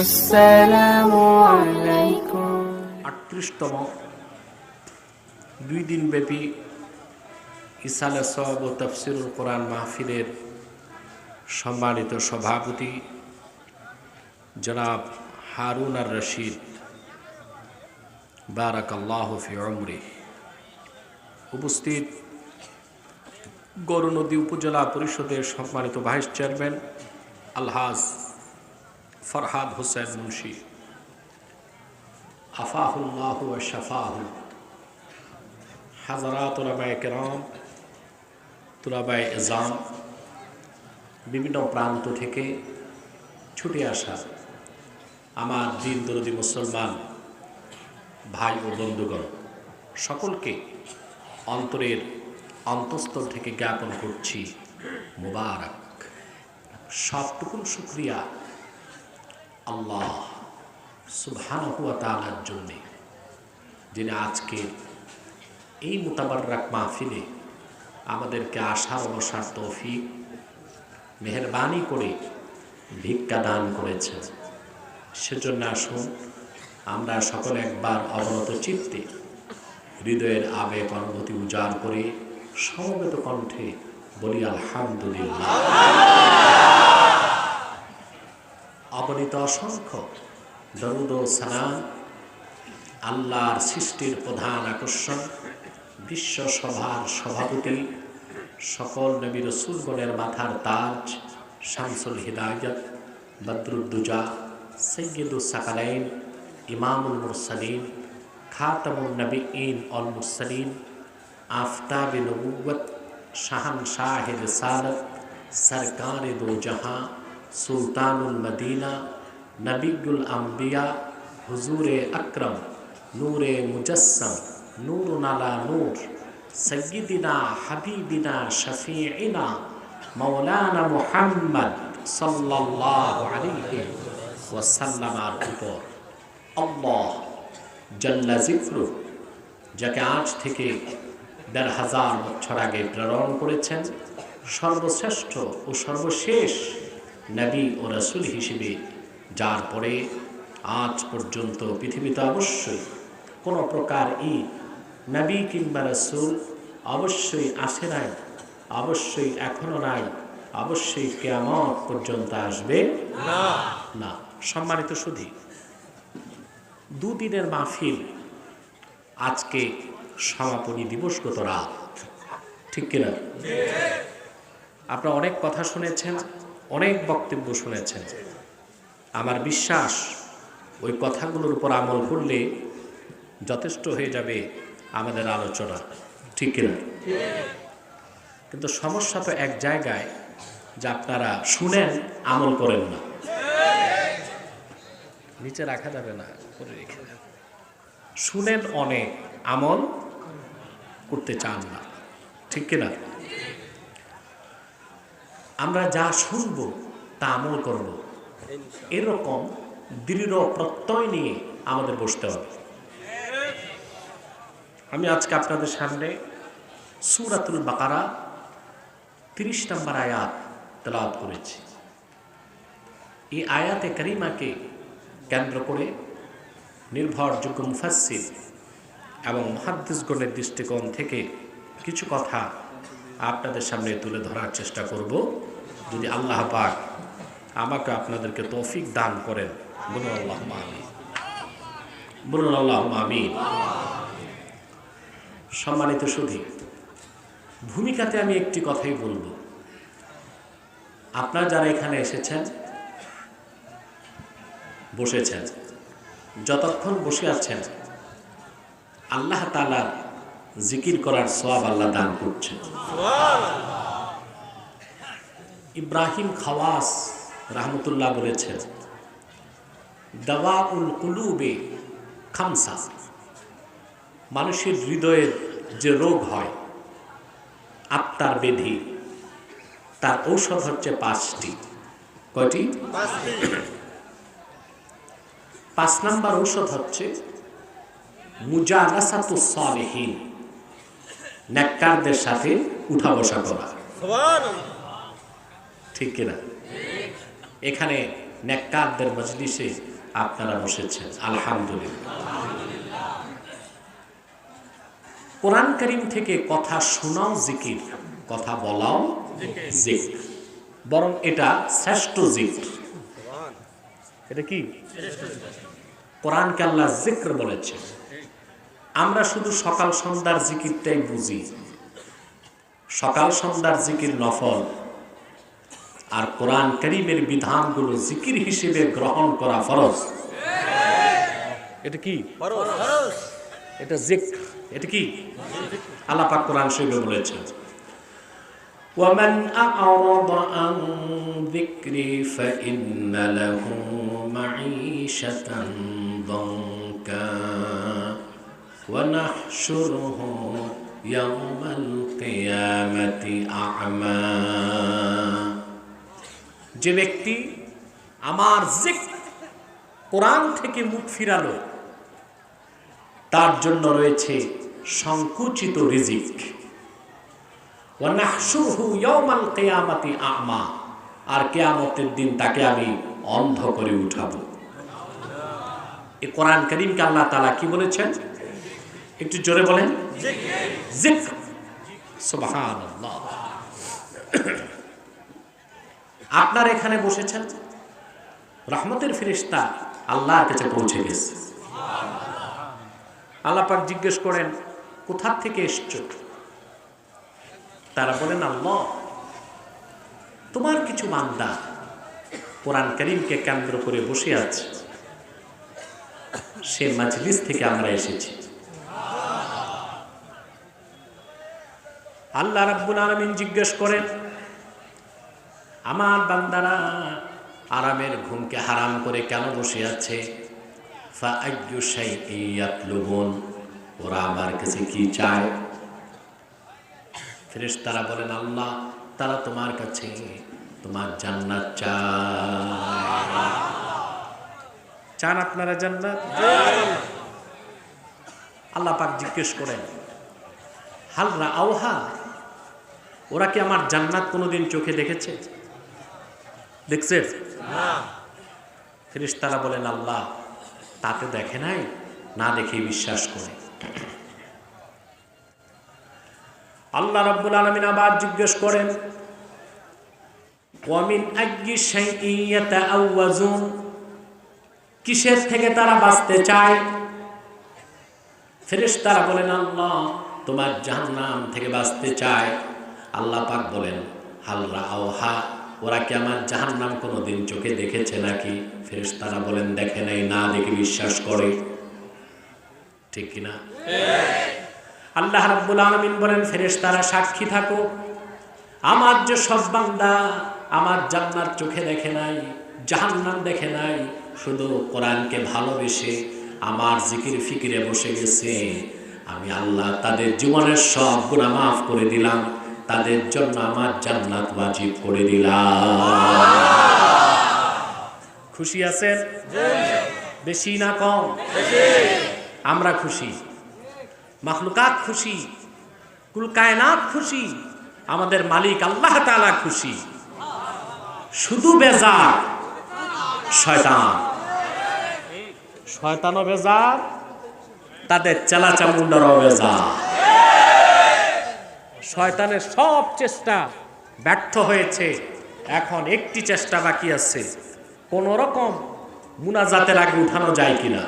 আসসালামু আলাইকুম। ৩৮তম 2 দিনব্যাপী ইসালে সওয়াব ও তাফসিরুল কোরআন মাহফিলের সম্মানিত সভাপতি জনাব হারুন আর রশিদ বারাকাল্লাহু ফি উমরিহি, উপস্থিত গৌরনদী উপজেলা পরিষদের সম্মানিত ভাইস চেয়ারম্যান আলহাজ ফরহাদ হোসেন মুন্সি, আফাহুল্লাহ ওয়া শাফাহু, হাজারাত উলামায়ে কেরাম, তুলাবায়ে ইজাম, বিভিন্ন প্রান্ত থেকে ছুটে আসা আমার দিন দরদি মুসলমান ভাই ও বন্ধুগণ, সকলকে অন্তরের অন্তঃস্থল থেকে জ্ঞাপন করছি মুবারক। সবটুকুন শুকরিয়া আল্লাহ সুবহানাহু ওয়া তাআলার জন্যে, যিনি আজকে এই মুতাবাররাক মাহফিলে আমাদেরকে আসার বসার তৌফিক মেহেরবানি করে ভিক্ষা দান করেছেন। সেজন্য আসুন আমরা সকলে একবার অবনত চিত্তে হৃদয়ের আবেগ অনুভূতি উজাড় করে সমবেত কণ্ঠে বলি আলহামদুলিল্লাহ। অগণিত অসংখ্য দরুদ ও সালাম আল্লাহর সৃষ্টির প্রধান আকর্ষণ, বিশ্ব সভার সভাপতি, সকল নবী রাসূলগণের মাথার তাজ, শামসুল হিদায়াত, বদরুদ্দুজা, সৈয়দুস সাকালাইন, ইমামুল মুরসালিন, খাতামুন নবিয়্যিন ওয়াল মুরসালিন, আফতাবে নবুওয়াত, শাহনশাহে রিসালাত, সরকারে দো জাহাঁ, সুলতানুল মদিনা, নবিয়ুল আম্বিয়া, হুজুরে আকরম, নূরে মুজস্সম, নূরুন আলা নূর, সয়্যিদিনা হাবিবিনা শফিঈনা মাওলানা মুহাম্মদ সাল্লাল্লাহু আলাইহি ওয়াসাল্লামের উপর আল্লাহ জাল্লা যিকরু, যাকে আজ থেকে ১৫০০ বছর আগে প্রেরণ করেছেন, সর্বশ্রেষ্ঠ ও সর্বশেষ নবী ও রাসূল হিসেবে, যার পরে আজ পর্যন্ত পৃথিবীতে অবশ্যই কোনো প্রকার নবী কিংবা রাসূল অবশ্যই আসে নাই, অবশ্যই এখনো নাই, অবশ্যই কিয়ামত পর্যন্ত আসবে না। সম্মানিত সুধী, দুদিনের মাহফিল, আজকে সমাপনী দিবসগত রাত, ঠিক কিনা? আপনারা অনেক কথা শুনেছেন, অনেক বক্তব্য শুনেছেন। আমার বিশ্বাস ওই কথাগুলোর উপর আমল করলে যথেষ্ট হয়ে যাবে আমাদের আলোচনা, ঠিক কিনা? কিন্তু সমস্যা তো এক জায়গায়, যে আপনারা শুনেন আমল করেন না। নিচে রাখা যাবে না, করে রেখে শুনেন অনেক, আমল করতে চান না, ঠিক কিনা? আমরা যা শুনব তা আমল করব, এরকম দৃঢ় প্রত্যয় নিয়ে আমাদের বসতে হবে। আমি আজকে আপনাদের সামনে সূরাতুল বাকারা ৩০ নম্বর আয়াত তেলাওয়াত করেছি। এই আয়াতে কারিমাকে কেন্দ্র করে নির্ভরযোগ্য মুফাসসির এবং মুহাদ্দিসগণের দৃষ্টিকোণ থেকে কিছু কথা আপনাদের সামনে তুলে ধরার চেষ্টা করব, যদি আল্লাহ পাক আমাকে আপনাদেরকে তৌফিক দান করেন। বলুন আল্লাহুম্মা আমিন, বলুন আল্লাহুম্মা আমিন। সম্মানিত সুধী, ভূমিকাতে আমি একটি কথাই বলবো। আপনারা যারা এখানে এসেছেন, বসেছেন, যতক্ষণ বসে আছেন, আল্লাহ তাআলার জিকির করার সওয়াব আল্লাহ দান করছেন। ইব্রাহিম খাওয়াস রাহমাতুল্লাহ বলেছেন, দাওয়াউল কুলুবে খামসা, মানুষের হৃদয়ের যে রোগ হয়, আত্মার ব্যাধি, তার ঔষধ হচ্ছে 5টি। কয়টি? 5 নাম্বার ঔষধ হচ্ছে মুজালাসাতুস সালিহিন, নেককারদের সাথে উঠা বসা করা। ঠিক কিনা? এখানে নেককারদের মজলিসে আপনারা বসেছেন, আলহামদুলিল্লাহ। কোরআন কারীম থেকে কথা শোনাও জিকির, কথা বলাও জিকির, বরং এটা শ্রেষ্ঠ জিকির। এটা কি? কোরআনকে আল্লাহ জিক্র বলেছে। আমরা শুধু সকাল সন্ধ্যার জিকিরটাই বুঝি, সকাল সন্ধ্যার জিকির নফল, আর কোরআন কারীমের বিধানগুলো জিকির হিসেবে গ্রহণ করা ফরজ। এটা কি? এটা জিক্র। এটা কি? আল্লাহ পাক কোরআন শরীফে বলেছেন, وَمَنْ أَعْرَضَ عَنْ ذِكْرِي فَإِنَّ لَهُ مَعِيشَةً ضَنكًا وَنَحْشُرُهُ يَوْمَ الْقِيَامَةِ أَعْمَى। যে ব্যক্তি আমার জিক্র কোরআন থেকে মুখ ফিরালো, তার জন্য রয়েছে সংকুচিত রিজিক। ওয়ানাহশুরহু ইয়াওমাল কিয়ামাতি আ'মা, আর কিয়ামতের দিন তাকে আমি অন্ধ করে উঠাবো। এই কোরআন কারীমকে আল্লাহ তাআলা কি বলেছেন? একটু জোরে বলেন, জিক্র। সুবহানাল্লাহ। আপনার এখানে বসেছেন, রহমতের ফেরেশতা আল্লাহর কাছে পৌঁছে গেছে। আল্লাহ পাক জিজ্ঞেস করেন, কোথা থেকে এসছো? তারা বলেন, আল্লাহ, তোমার কিছু বান্দা কোরআন কারীমকে কেন্দ্র করে বসে আছে, সে মাজলিস থেকে আমরা এসেছি। আল্লাহ রাব্বুল আলামিন জিজ্ঞেস করেন, আমার বান্দারা আরামের ঘুমকে হারাম করে কেন বসে আছে? ফাআইয়ু শাইইন ইয়াতলুবুন, ওরা আমার কাছে কি চায়? ফেরেশতারা বলেন, আল্লাহ, তারা তোমার কাছে তোমার জান্নাত চায়। চান আপনারা জান্নাত? আল্লাহ পাক জিজ্ঞেস করেন, হাল রাআউহা, ওরা কি আমার জান্নাত কোনোদিন চোখে দেখেছে? দেখছে না। ফেরেশতারা বলেন, আল্লাহ, তাতে দেখে নাই, না দেখে বিশ্বাস করে। আল্লাহ রাব্বুল আলামিন আবার জিজ্ঞেস করেন, ওয়া মিন আইয়্যি শাইইন ইয়াতাআওয়াজুন, কিসের থেকে তারা বাঁচতে চায়? ফেরেশতারা বলেন, আল্লাহ, তোমার জাহান্নাম থেকে বাঁচতে চায়। আল্লাহ পাক বলেন, হাল রাআউহা, ওরা কি আমার জাহান্নাম কোনোদিন চোখে দেখেছে নাকি? ফেরেশতারা বলেন, দেখে নাই, না দেখে বিশ্বাস করে। ঠিক কিনা? আল্লাহ রাব্বুল আলামিন বলেন, ফেরেশতারা সাক্ষী থাকো, আমার যে সব বান্দা আমার জান্নাত চোখে দেখে নাই, জাহান্নাম দেখে নাই, শুধু কোরআনকে ভালোবেসে আমার জিকির ফিকিরে বসে গেছে, আমি আল্লাহ তাদের জীবনের সব গুনাহ মাফ করে দিলাম, তাদের জন্য আমার জান্নাত ওয়াজিব করে দিলাম। খুশি আছেন? বেশি না কম? আমরা খুশি, মাখলুকাত খুশি, কুল কায়নাত খুশি, আমাদের মালিক আল্লাহ তাআলা খুশি। শুধু বেজার শয়তান, শয়তানও বেজার, তাদের চেলা চামুন্ডারও বেজার। শয়তানের সব চেষ্টা ব্যর্থ হয়েছে, এখন একটি চেষ্টা বাকি আছে, কোন রকম মুনাজাতের আগে উঠানো যায় কিনা।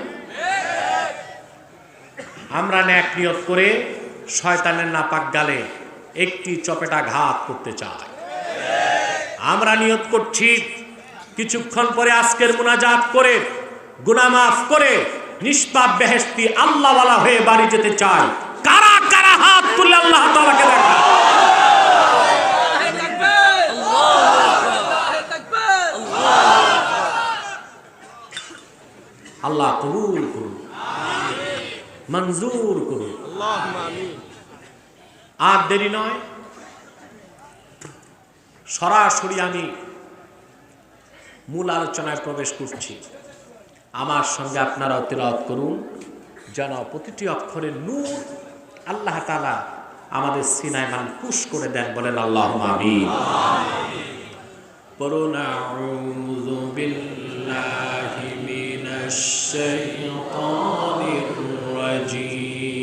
আমরা নেক নিয়ত করে শয়তানের নাপাক গালে একটি চপেটা ঘাত করতে চাই। আমরা নিয়ত করছি কিছুক্ষণ পরে আজকের মুনাজাত করে গুনাহ মাফ করে নিষ্পাপ বেহেশতি আল্লাহওয়ালা হয়ে বাড়ি যেতে চাই। কারা কারা হাত তুলে আল্লাহ তাআলাকে দেখা। আল্লাহ কবুল করুন, মঞ্জুর করুন। আর দেরি নয়, সরাসরি আমি মূল আলোচনায় প্রবেশ করছি। আমার সঙ্গে আপনারা তিলাওয়াত করুন, যেন প্রতিটি অক্ষরের নূর আল্লাহ তাআলা আমাদের সিনায় মানকুশ করে দেন। বলেন আল্লাহুম্মা আমিন। পড়ুন আউযু বিল্লাহি بالله من الشيطان الرجيم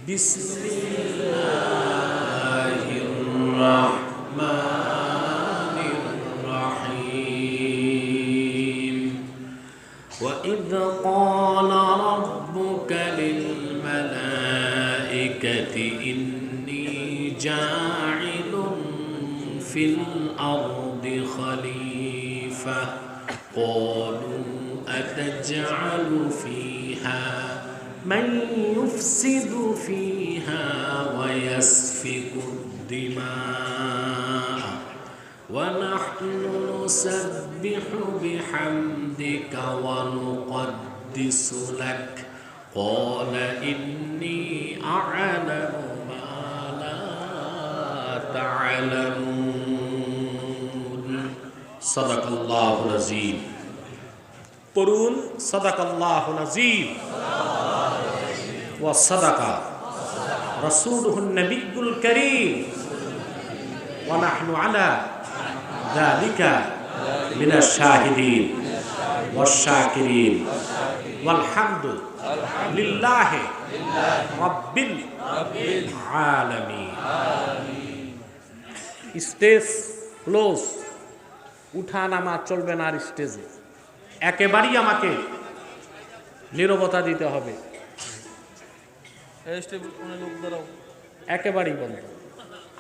بسم الله الرحمن الرحيم وإذ قال ربك للملائكة إني جاعل في الأرض خليفة قالوا أتجعل فيها من يفسد فيها ويسفك الدماء ونحن نسبح بحمدك ونقدس لك قال إني أعلم ما لا تعلمون صدق الله العظيم পড়ুন সাদাকাল্লাহু নাযীম ওয়া সাদাকা রাসূলুহুন নবিয়্যুল কারীম ওয়া নাহনু আলা যালিকা মিনাশ শাহিদিন ওয়াশ শাকিরিন ওয়াল হামদু লিল্লাহি রাব্বিল আলামিন। স্টেজ ক্লোজ, উঠা নামা চলবে না আর স্টেজে। একেবারেই আমাকে নীরবতা দিতে হবে, একেবারেই বন্ধ।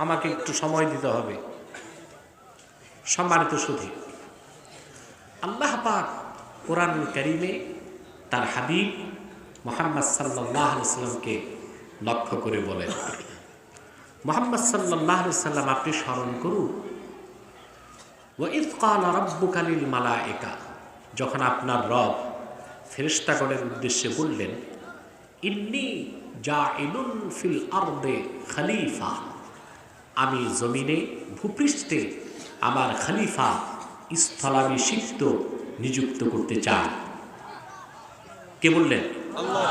আমাকে একটু সময় দিতে হবে। সম্মানিত সুধী, আল্লাহ পাক কোরআনুল কারীমে তার হাবিব মুহাম্মদ সাল্লাল্লাহু আলাইহি সাল্লামকে লক্ষ্য করে বলেন, মুহাম্মদ সাল্লাল্লাহু আলাইহি সাল্লাম আপনি স্মরণ করুন, ওয়া ইয ক্বালা রাব্বুকা লিল মালায়েকা, যখন আপনার রব ফেরেশতাগণের উদ্দেশ্যে বললেন, ইন্নী জাইলুন ফিল আরদে খলিফা, আমি জমিনে ভূপৃষ্ঠে আমার খলিফা স্থলাভিষিক্ত নিযুক্ত করতে চাই। কে বললেন? আল্লাহ।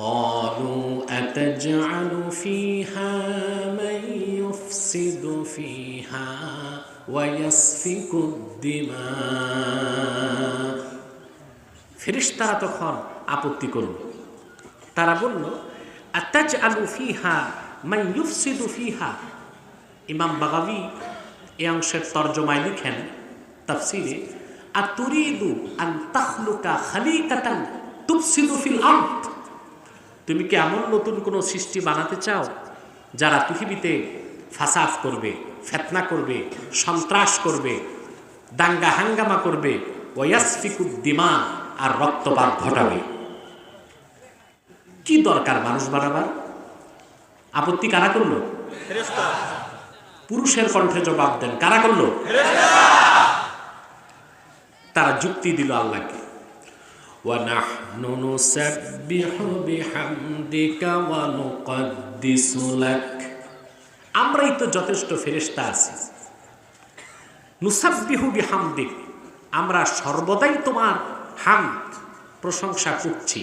قالوا أتجعل فيها من يفسد فيها ويسفك الدماء। ফেরেশতারা তখন আপত্তি করল, তারা বলল, আতাজআলু ফিহা মান ইউফসিদু ফিহা। ইমাম বাগাবী এই অংশের তরজমায় লিখেন তাফসীরে, আতুরিদু আন তাখলুকা খালিকাতান তুফসিদু ফিল আরদ। তুমি কি এমন নতুন কোনো সৃষ্টি বানাতে চাও যারা পৃথিবীতে ফাসাদ করবে, ফিতনা করবে, সন্ত্রাস করবে, দাঙ্গা হাঙ্গামা করবে, ওয়াসফিকুদ দিমা, আর রক্তপাত ঘটাবে? কি দরকার মানুষ বানাবার? আপত্তি কারা করলো? ফেরেশতা। পুরুষের কণ্ঠে জবাব দেন, কারা করলো? ফেরেশতা। তারা যুক্তি দিল আল্লাহকে, ওয়া নাহনু নুসাব্বিহু বিহামদিকা ওয়া নুকদ্দিসু লাক, আমরাই তো যথেষ্ট ফেরেশতা আছি। নুসাব্বিহু বিহামদিক, আমরা সর্বদাই তোমার হামদ প্রশংসা করছি।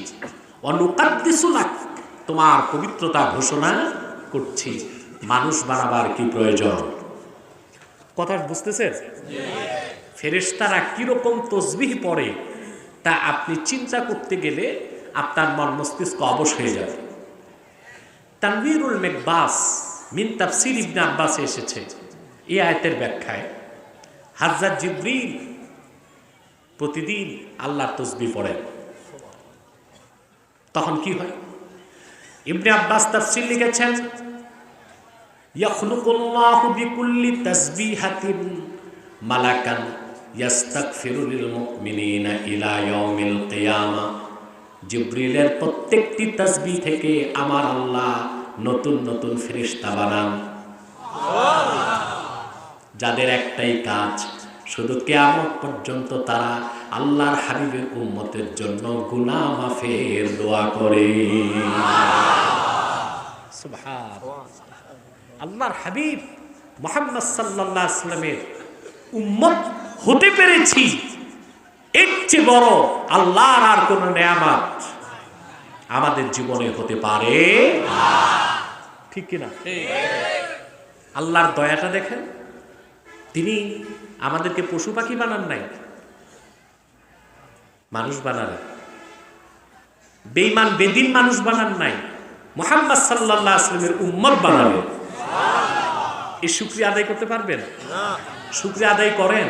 ওয়া নুকদ্দিসু লাক, তোমার পবিত্রতা ঘোষণা করছি। মানুষ বানাবার কি প্রয়োজন? কথা বুঝতেছেন? ফেরেশতারা কিরকম তসবিহ পড়ে তা আপনি চিন্তা করতে গেলে আপনার মন মস্তিষ্ক অবশ হয়ে যাবে। তানবীরুল মিকবাস মিন তাফসীর ইবনে আব্বাসে এসেছে এই আয়াতের ব্যাখ্যায়, হযরত জিবরিল প্রতিদিন আল্লাহর তসবিহ পড়েন। তখন কি হয়? ইবনে আব্বাস তাফসীর লিখেছেন, ইয়াখলুকুল্লাহু বিকুল্লি তাসবিহাতিন মালাকান ইয়াস্তাগফিরু লিল মুমিনিনা ইলা ইয়াউমিল কিয়ামা। জিবরিলের প্রত্যেকটি তাসবিহ থেকে আমার আল্লাহ নতুন নতুন ফেরেশতা বানান, যাদের একটাই কাজ, শুধু কিয়ামত পর্যন্ত তারা আল্লাহর হাবিবের উম্মতের জন্য গুনাহ মাফের দোয়া করে। সুবহানাল্লাহ। আল্লাহর হাবিব মুহাম্মদ সাল্লাল্লাহু আলাইহি ওয়াসাল্লামের উম্মত হতে পেরেছি, এর চেয়ে বড় আল্লাহর আর কোন নেয়ামত আমাদের জীবনে হতে পারে? ঠিক কিনা? আল্লাহর দয়াটা দেখেন, তিনি আমাদেরকে পশু পাখি বানান নাই, মানুষ বানালেন। বেঈমান বেদিন মানুষ বানান নাই, মুহাম্মদ সাল্লাল্লাহু আলাইহি ওয়াসাল্লামের উম্মত বানালেন। এই শুকরিয়া আদায় করতে পারবেন? শুকরিয়া আদায় করেন?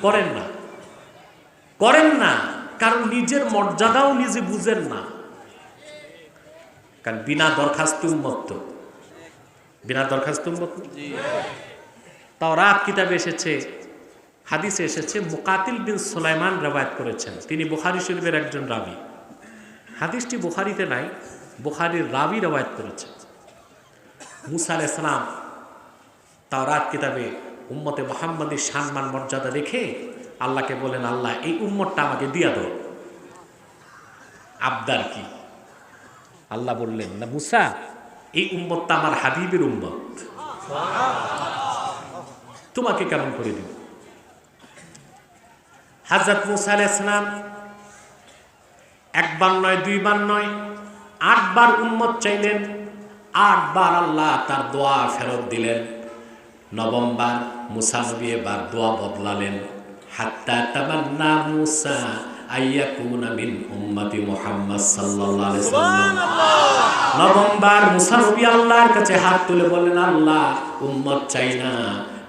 করেন না, করেন না, কারণ নিজের মর্যাদাও নিজে বুঝেন না। কারণ বিনা দরখাস্ত উম্মত তো, বিনা দরখাস্ত উম্মত। তাওরাত কিতাবে এসেছে, হাদিসে এসেছে, মুকাতিল বিন সুলাইমান রওয়ায়াত করেছেন, তিনি বুখারী শরীফের একজন রাবী। হাদিসটি বুখারীতে নাই, বুখারীর রাবী রওয়ায়াত করেছেন। মুসা আলাইহিস সালাম তাওরাত কিতাবে উম্মতে মুহাম্মাদীর সম্মান মর্যাদা রেখে আল্লাহকে বলেন, আল্লাহ এই উম্মতটা আমাকে দিয়া দাও। আবদার কি? আল্লাহ বললেন, না মুসা, এই উম্মতটা আমার হাবিবের উম্মত, তোমাকে কেমন করে দিব? হযরত মুসা আলাইহিস সালাম একবার নয়, দুইবার নয়, 8 বার উম্মত চাইলেন, 8 বার আল্লাহ তার দোয়া ফেরত দিলেন। 9ম বার মুসা নবী এবার দোয়া বদলালেন, হাত্তা তামান্না মুসা আইয়াকুনা মিন উম্মতি মুহাম্মদ সাল্লাল্লাহু আলাইহি ওয়াসাল্লাম। 9ম বার মুসা নবী আল্লাহর কাছে হাত তুলে বললেন, আল্লাহ উম্মত চাই না,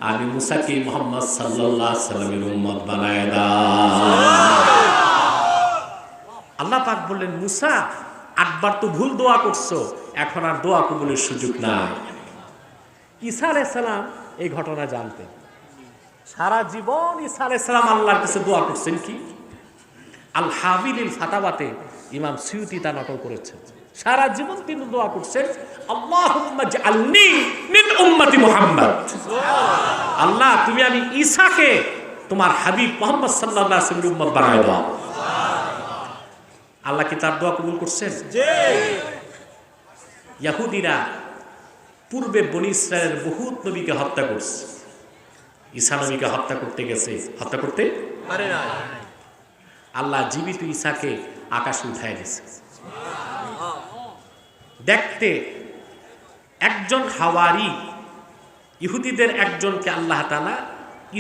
আমি মুসাকে মুহাম্মদ সাল্লাল্লাহু আলাইহি ওয়াসাল্লামের উম্মত বানায় দাও। আল্লাহ পাক বললেন, মুসা 8 বার তো ভুল দোয়া করছো, এখন আর দোয়া কবুলের সুযোগ নাই। ঈসা আলাইহিস সালাম এই ঘটনা জানতেন, সারা জীবন ঈসা আলাইহিস সালাম আল্লাহর কাছে দোয়া করছেন। কি আল হাবিলিল ফাতাওয়াতে ইমাম সুয়ুতি তা নকল করেছেন। সারা জীবন তিনি দোয়া করছেন, আল্লাহুম্মা জাআলনি মিন উম্মতি মুহাম্মদ। আল্লাহ তুমি আমি ঈসাকে তোমার হাবিব মুহাম্মদ সাল্লাল্লাহু আলাইহি ওয়াসাল্লামের উম্মত বানায় দাও। আল্লাহ কি তার দোয়া কবুল করছেন? ইহুদিরা পূর্বে বনি ইসরায়েলের বহুত নবীকে হত্যা করছে, ঈসা নবীকে হত্যা করতে গেছে, হত্যা করতে পারে না। আল্লাহ জীবিত ঈসাকে আকাশে উঠায় দিয়েছে। দেখতে একজন হাওয়ারি, ইহুদিদের একজনকে আল্লাহ তাআলা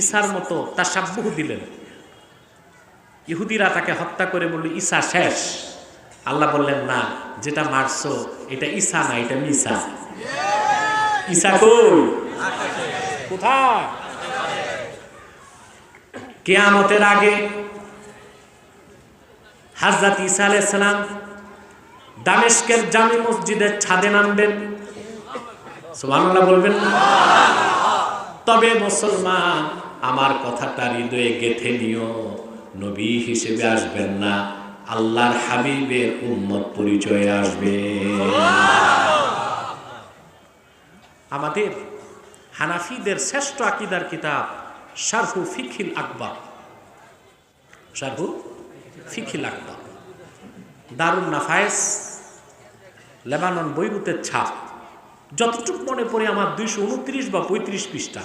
ঈসার মতো তাশাব্বুহ দিলেন। ইহুদিরা তাকে হত্যা করে বলল, ঈসা শেষ। আল্লাহ বললেন, না, যেটা মারছো এটা ঈসা না, এটা মিসা। ঈসা কই? কোথায়? কিয়ামতের আগে হযরত ঈসা আলাইহিস সালাম দামেস্কের জামি মসজিদের ছাদে নামবেন। সুবহানাল্লাহ বলবেন না? তবে মুসলমান, আমার কথাটা হৃদয়ে গেঁথে নিও, নবী হিসেবে আসবেন না, আল্লাহর হাবিবের উম্মত পরিচয়ে আসবে। আমাদের হানাফিদের শ্রেষ্ঠ আকীদার কিতাব শারহু ফিকহিল আকবার, শারহু ফিকহিল আকবার, দারুন নাফায়েস, লেবানন বৈরুতের ছাপ। যতটুকু মনে পড়ে আমার 229 বা 35 পৃষ্ঠা।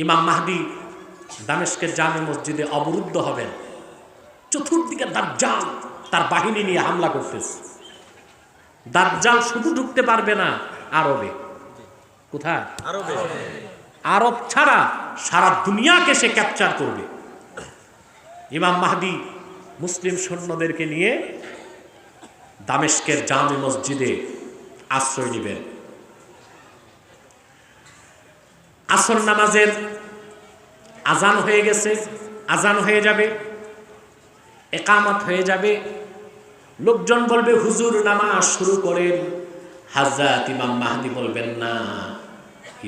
ইমাম মাহদী দামেস্কের জামে মসজিদে অবরুদ্ধ হবেন, চতুর্দিকে দাজ্জাল তার বাহিনী নিয়ে হামলা করতেছে। দাজ্জাল শুধু ঢুকতে পারবে না আরবে। কোথায়? আরবে। আরব ছাড়া সারা দুনিয়াকে সে ক্যাপচার করবে। ইমাম মাহদী মুসলিম সৈন্যদেরকে নিয়ে দামেস্কের জামে মসজিদে আশ্রয় নেবেন। আসর নামাজের আজান হয়ে গেছে, আজান হয়ে যাবে, একামত হয়ে যাবে। লোকজন বলবে, হুজুর নামাজ শুরু করেন। হযরত ইমাম মাহদী বলবেন, না,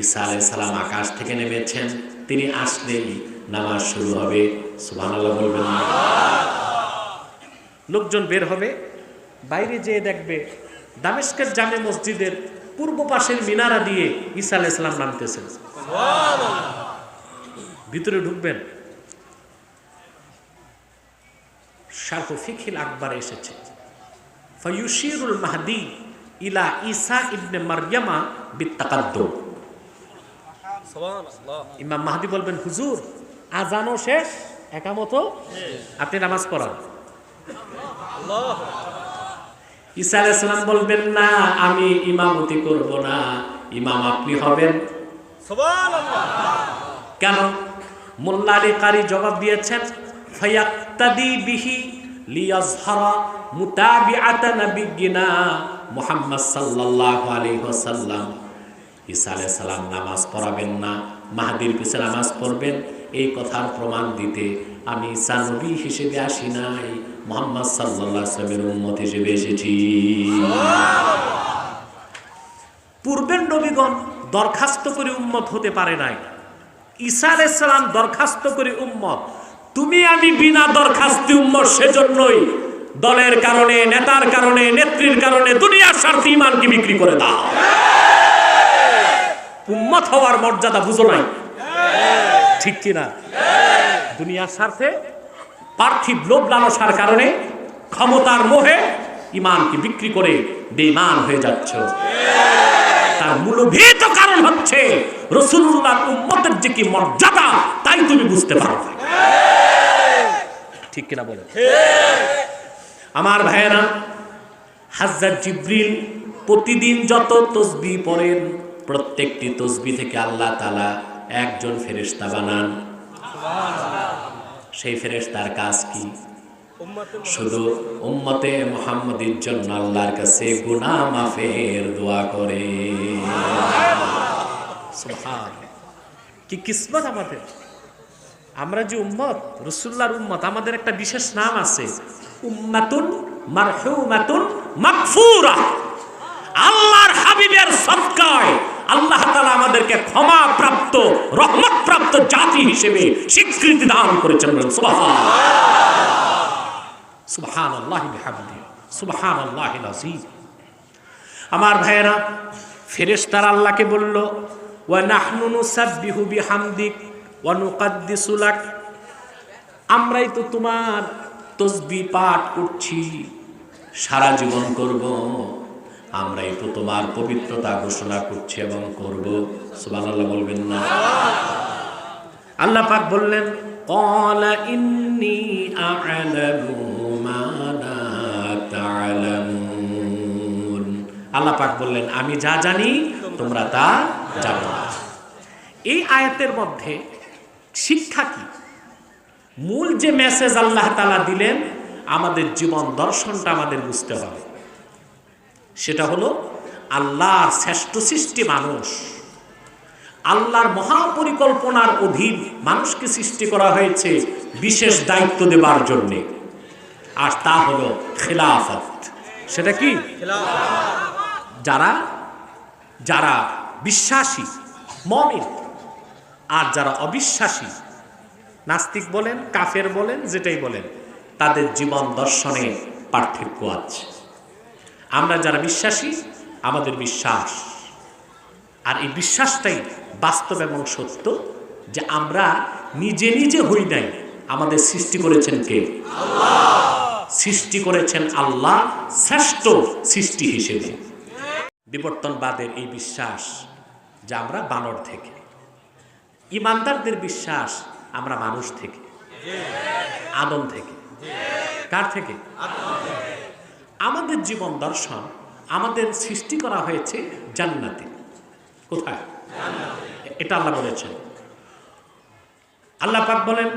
ঈসা আলাইহিস সালাম আকাশ থেকে নেমেছেন, তিনি আসলেই নামাজ শুরু হবে। সুবহানাল্লাহ বলবেন না? লোকজন বের হবে, বাইরে যেয়ে দেখবে দামেস্কের জামে মসজিদের পূর্ব পাশের মিনারা দিয়ে ঈসা আলাইহিস সালাম নামতেছেন। ভিতরে ঢুকবেন। শারহু ফিকহিল আকবার এসেছে, ফায়ুশিরুল মাহদী ইলা ঈসা ইবনে মারইয়ামা বিত্তাকাদ্দুম। সুবহানাল্লাহ। ইমাম মাহদী বলবেন, হুজুর আজানও শেষ, একামতও, আপনি নামাজ পড়ান। আল্লাহ। ঈসা আলাইহিস সালাম বলবেন, না, আমি ইমামতি করব না, ইমাম আপনি হবেন। কেন? মোল্লা আলী কারি জবাব দিয়েছেন, ফায়াক্তাদি বিহি লিয়াজহারা মুতাবিআতা নাবিয়িনা মুহাম্মদ সাল্লাল্লাহু আলাইহি ওয়াসাল্লাম। ঈসা আলাইহিস সালাম নামাজ পড়াবেন না, মাহদীর পিছনে নামাজ পড়বেন, এই কথার প্রমাণ দিতে আমি ঈসা নবী হিসেবে আসি নাই, মুহাম্মদ সাল্লাল্লাহু আলাইহি ওয়াসাল্লামের উম্মত হিসেবে এসেছি। পূর্বের নবীগণ দরখাস্ত করে উম্মত হতে পারে নাই, ঈসা আলাইহিস সালাম দরখাস্ত করে উম্মত। তুমি আমি বিনা দরখাস্তে উম্মত, সেজন্যই দলের কারণে, নেতার কারণে, নেত্রীর কারণে দুনিয়ার স্বার্থে ঈমানকে বিক্রি করে দাও। উম্মত হওয়ার মর্যাদা বুঝো নাই, ঠিক কিনা? দুনিয়ার স্বার্থে, পার্থিব লোভ লালসার কারণে, ক্ষমতার মোহে ঈমানকে বিক্রি করে বেঈমান হয়ে যাচ্ছ। তার মূলভূত কারণ হচ্ছে রাসূলুল্লাহর উম্মতের যে কি মর্যাদা, তাই তুমি বুঝতে পারো, ঠিক কিনা বলে? আমার ভাইয়েরা, হযরত জিবরিল প্রতিদিন যত তাসবিহ পড়েন, প্রত্যেকটি তাসবিহ থেকে আল্লাহ তাআলা একজন ফেরেশতা বানান। সেই ফেরেশতার কাজ কি? শুধু উম্মতে মুহাম্মাদীর জন্য আল্লাহর কাছে গুনাহ মাফের দোয়া করে। সুবহানাল্লাহ, কি কিসমত আমাদের! আমরা যে উম্মত, রাসূলুল্লাহর উম্মত, আমাদের একটা বিশেষ নাম আছে, উম্মাতুন মারহুমাতুন মাগফুরা। আল্লাহর হাবিবের সদকায় আল্লাহ তাআলা আমাদেরকে ক্ষমা প্রাপ্ত, রহমত প্রাপ্ত জাতি হিসেবে স্বীকৃতি দান করেছেন। সুবহানাল্লাহ, সুবহানাল্লাহি বিহামদিহি, সুবহানাল্লাহিল আযীম। আমার ভাইয়েরা, ফেরেশতারা আল্লাহকে বলল, ওয়া নাহনু নুসাব্বিহু বিহামদিক ওয়া নুকাদ্দিসু লাক। আমরাই তো তোমার তাসবিহ পাঠ করছি, সারা জীবন করব, আমরাই তো তোমার পবিত্রতা ঘোষণা করছি এবং করব। সুবহানাল্লাহ বলবেন না? আল্লাহ পাক বললেন, ক্বালা ইন্নী আ'লামু মা লা তা'লামুন। আল্লাহ পাক বললেন, আমি যা জানি তোমরা তা জানো না। এই আয়াতের মধ্যে শিক্ষা কি? মূল যে মেসেজ আল্লাহ তাআলা দিলেন, আমাদের জীবন দর্শনটা আমাদের বুঝতে হবে। সেটা হলো, আল্লাহর শ্রেষ্ঠ সৃষ্টি মানুষ, আল্লাহর মহাপরিকল্পনার অধীন মানুষকে সৃষ্টি করা হয়েছে বিশেষ দায়িত্ব দেবার জন্য, আর তা হলো খেলাফত। সেটা কি? যারা যারা বিশ্বাসী মুমিন আর যারা অবিশ্বাসী, নাস্তিক বলেন, কাফের বলেন, যেটাই বলেন, তাদের জীবন দর্শনে পার্থক্য আছে। আমরা যারা বিশ্বাসী, আমাদের বিশ্বাস, আর এই বিশ্বাসটাই বাস্তব এবং সত্য, যে আমরা নিজে নিজে হই নাই, আমাদের সৃষ্টি করেছেন কে? আল্লাহ। সৃষ্টি করেছেন আল্লাহ শ্রেষ্ঠ সৃষ্টি হিসেবে। বিবর্তনবাদের এই বিশ্বাস যে আমরা বানর থেকে, ঈমানদারদের বিশ্বাস আমরা মানুষ থেকে, আদম থেকে। কার থেকে? আমাদের জীবন দর্শন, আমাদের সৃষ্টি করা হয়েছে জান্নাতে। কোথায়? এটা আল্লাহ বলেছেন। আল্লাহ পাক বলেন,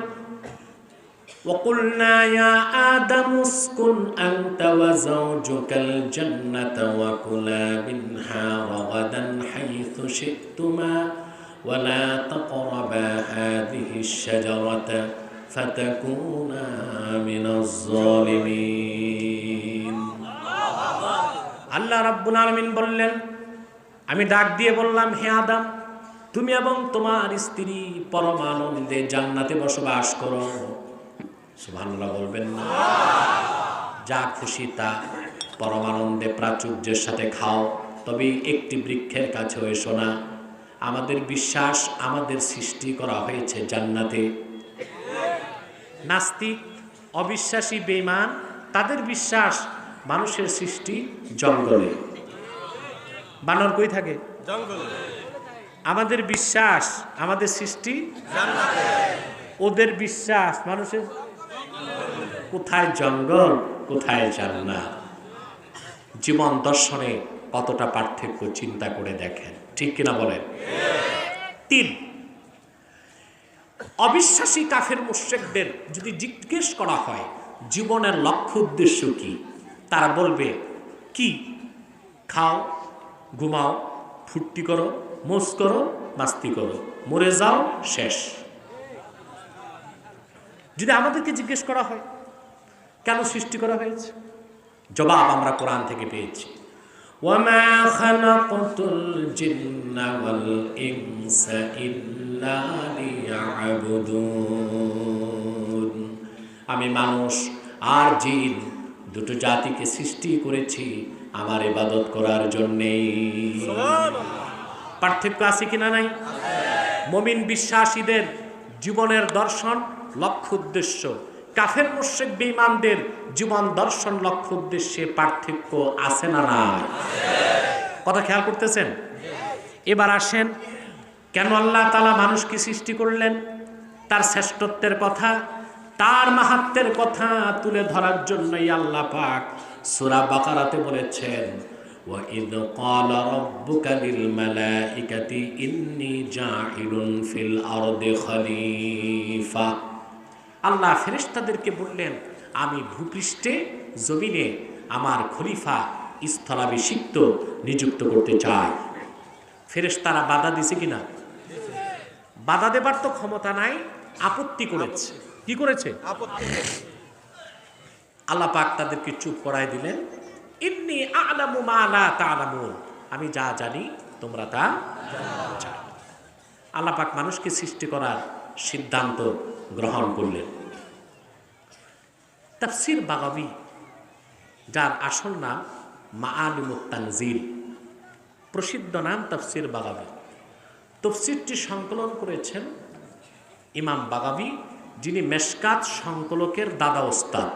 وَقُلْنَا يَا آدَمُ اسْكُنْ أَنْتَ وَزَوْجُكَ الْجَنَّةَ وَكُلَا مِنْهَا رَغَدًا حَيْثُ شِئْتُمَا وَلَا تَقْرَبَا هَذِهِ الشَّجَرَةَ فَتَكُونَا مِنَ الظَّالِمِينَ। আল্লাহ রাব্বুল আলামিন বললেন, আমি ডাক দিয়ে বললাম, হে আদম, তুমি এবং তোমার স্ত্রী পরমানন্দে জান্নাতে বসবাস করো। সুবহানাল্লাহ বলবেন না? যা খুশি তা পরমানন্দে প্রাচুর্যের সাথে খাও, তবে একটি বৃক্ষের কাছেও এসো না। আমাদের বিশ্বাস, আমাদের সৃষ্টি করা হয়েছে জান্নাতে। নাস্তিক, অবিশ্বাসী, বেঈমান, তাদের বিশ্বাস মানুষের সৃষ্টি জঙ্গলে। বানর কই থাকে? জঙ্গলে। আমাদের বিশ্বাস, আমাদের সৃষ্টি জান্নাতে। ওদের বিশ্বাস মানুষের কোথায় জঙ্গল, কোথায় জান্নাত। জীবন দর্শনে কতটা পার্থক্য চিন্তা করে দেখেন, ঠিক কিনা বলেন? 3, অবিশ্বাসী কাফের মুশরিকদের যদি জিজ্ঞেস করা হয় জীবনের লক্ষ্য উদ্দেশ্য কি, তারা বলবে কি? খাও, ঘুমাও, ফুর্তি করো, মোজ করো, মাস্তি করো, মরে যাও, শেষ। যদি আমাদেরকে জিজ্ঞেস করা হয় কেন সৃষ্টি করা হয়েছে, জবাব আমরা কোরআন থেকে পেয়েছি। ওয়ামা খালাকতুল জিন্না ওয়াল ইনসা ইল্লা লিয়াবুদুন, আমি মানুষ আর জিন দুটো জাতিকে সৃষ্টি করেছি আমার ইবাদত করার জন্যেই। পার্থক্য আছে কিনা নাই? মুমিন বিশ্বাসীদের জীবনের দর্শন লক্ষ্য উদ্দেশ্য, কাফের মুশরিক বেঈমানদের জীবন দর্শন লক্ষ্য উদ্দেশ্যে পার্থক্য আছে না নাই? কথা খেয়াল করতেছেন? এবার আসেন, কেন আল্লাহ তাআলা মানুষকে সৃষ্টি করলেন? তার শ্রেষ্ঠত্বের কথা, তার মাহাত্ম্যের কথা তুলে ধরার জন্যই আল্লাহ পাক সূরা বাকারাতে বলেছেন, وَإِذْ قَالَ رَبُّكَ لِلْمَلَائِكَةِ إِنِّي جَاعِلٌ فِي الْأَرْضِ خَلِيفَةً। আল্লাহ ফেরেশতাদেরকে বললেন, আমি ভূপৃষ্ঠে জমিনে আমার খলিফা স্থলাভিষিক্ত নিযুক্ত করতে চাই। ফেরেশতারা বাধা দিছে কিনা? বাধা দেবার তো ক্ষমতা নাই, আপত্তি করেছে। কি করেছে? আপত্তি। আল্লাহ পাক তাদেরকে চুপ করায় দিলেন, ইন্নী আ'লামু মা লা তা'লামুন, আমি যা জানি তোমরা তা জানো। আল্লাহ পাক মানুষকে সৃষ্টি করার সিদ্ধান্ত গ্রহণ করলেন। তাফসীর বাগাবী, যার আসল নাম মাআলিমুত তানজিল, প্রসিদ্ধ নাম তাফসীর বাগাবী, তফসিরটি সংকলন করেছেন ইমাম বাগাবী, যিনি মেশকাত সংকলকের দাদা ওস্তাদ।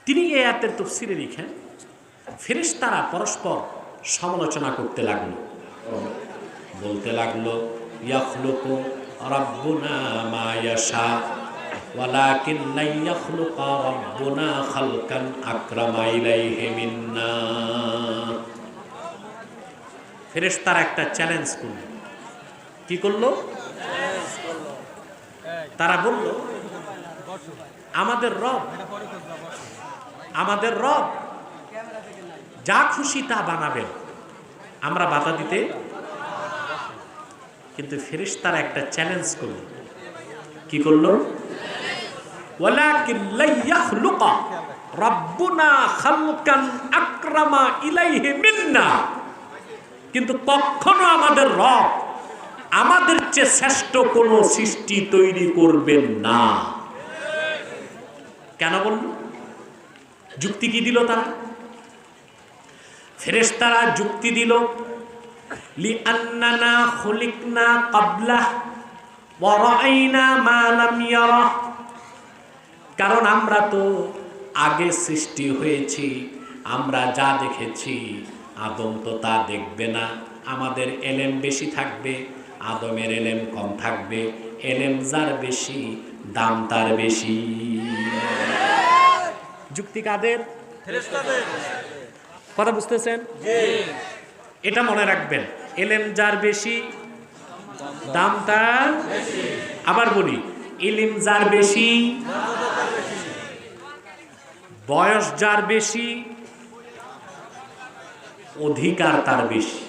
তিনি এই আয়াতের তফসিরে লিখেন, ফেরেশতারা পরস্পর সমালোচনা করতে লাগলো, বলতে লাগলো, ইয়াখলুকু রাব্বুনা মা ইয়াশা ওয়ালাকিন লা ইয়াখলুকু রাব্বুনা খালকান আকরামা ইলাইহি মিন্না। ফেরেশতারা একটা চ্যালেঞ্জ করলো। কি করলো? তারা বলল, আমাদের রব যা খুশি তা বানাবেন, আমরা বাধা দিতে। কিন্তু ফেরেশতারা একটা চ্যালেঞ্জ করল। কি করলো? ওয়ালাকিন লা ইয়াখলুকু রাব্বুনা খালকান আকরামা ইলাইহি মিন্না, কিন্তু কখনো আমাদের রব আমাদের চেয়ে শ্রেষ্ঠ কোনো সৃষ্টি তৈরি করবেন না। কেন বলল? যুক্তি কি দিল তারা? ফেরেশতারা যুক্তি দিল, লিআন্নানা খুলিকনা ক্বাবলাহ ওয়া রাআইনা মা লাম ইয়ারা, কারণ আমরা তো আগে সৃষ্টি হয়েছি, আমরা যা দেখেছি আদম তো তা দেখবে না। আমাদের এলেম বেশি থাকবে, আদমের এলেম কম থাকবে। এলেম যার বেশি, দাম তার বেশি। যুক্তি কাদের? ফেরেশতাদের। কথা বুঝতেছেন? এটা মনে রাখবেন, এলেম যার বেশি, দাম তার বেশি। আবার বলি, ইলম যার বেশি, বয়স যার বেশি, অধিকার তার বেশি।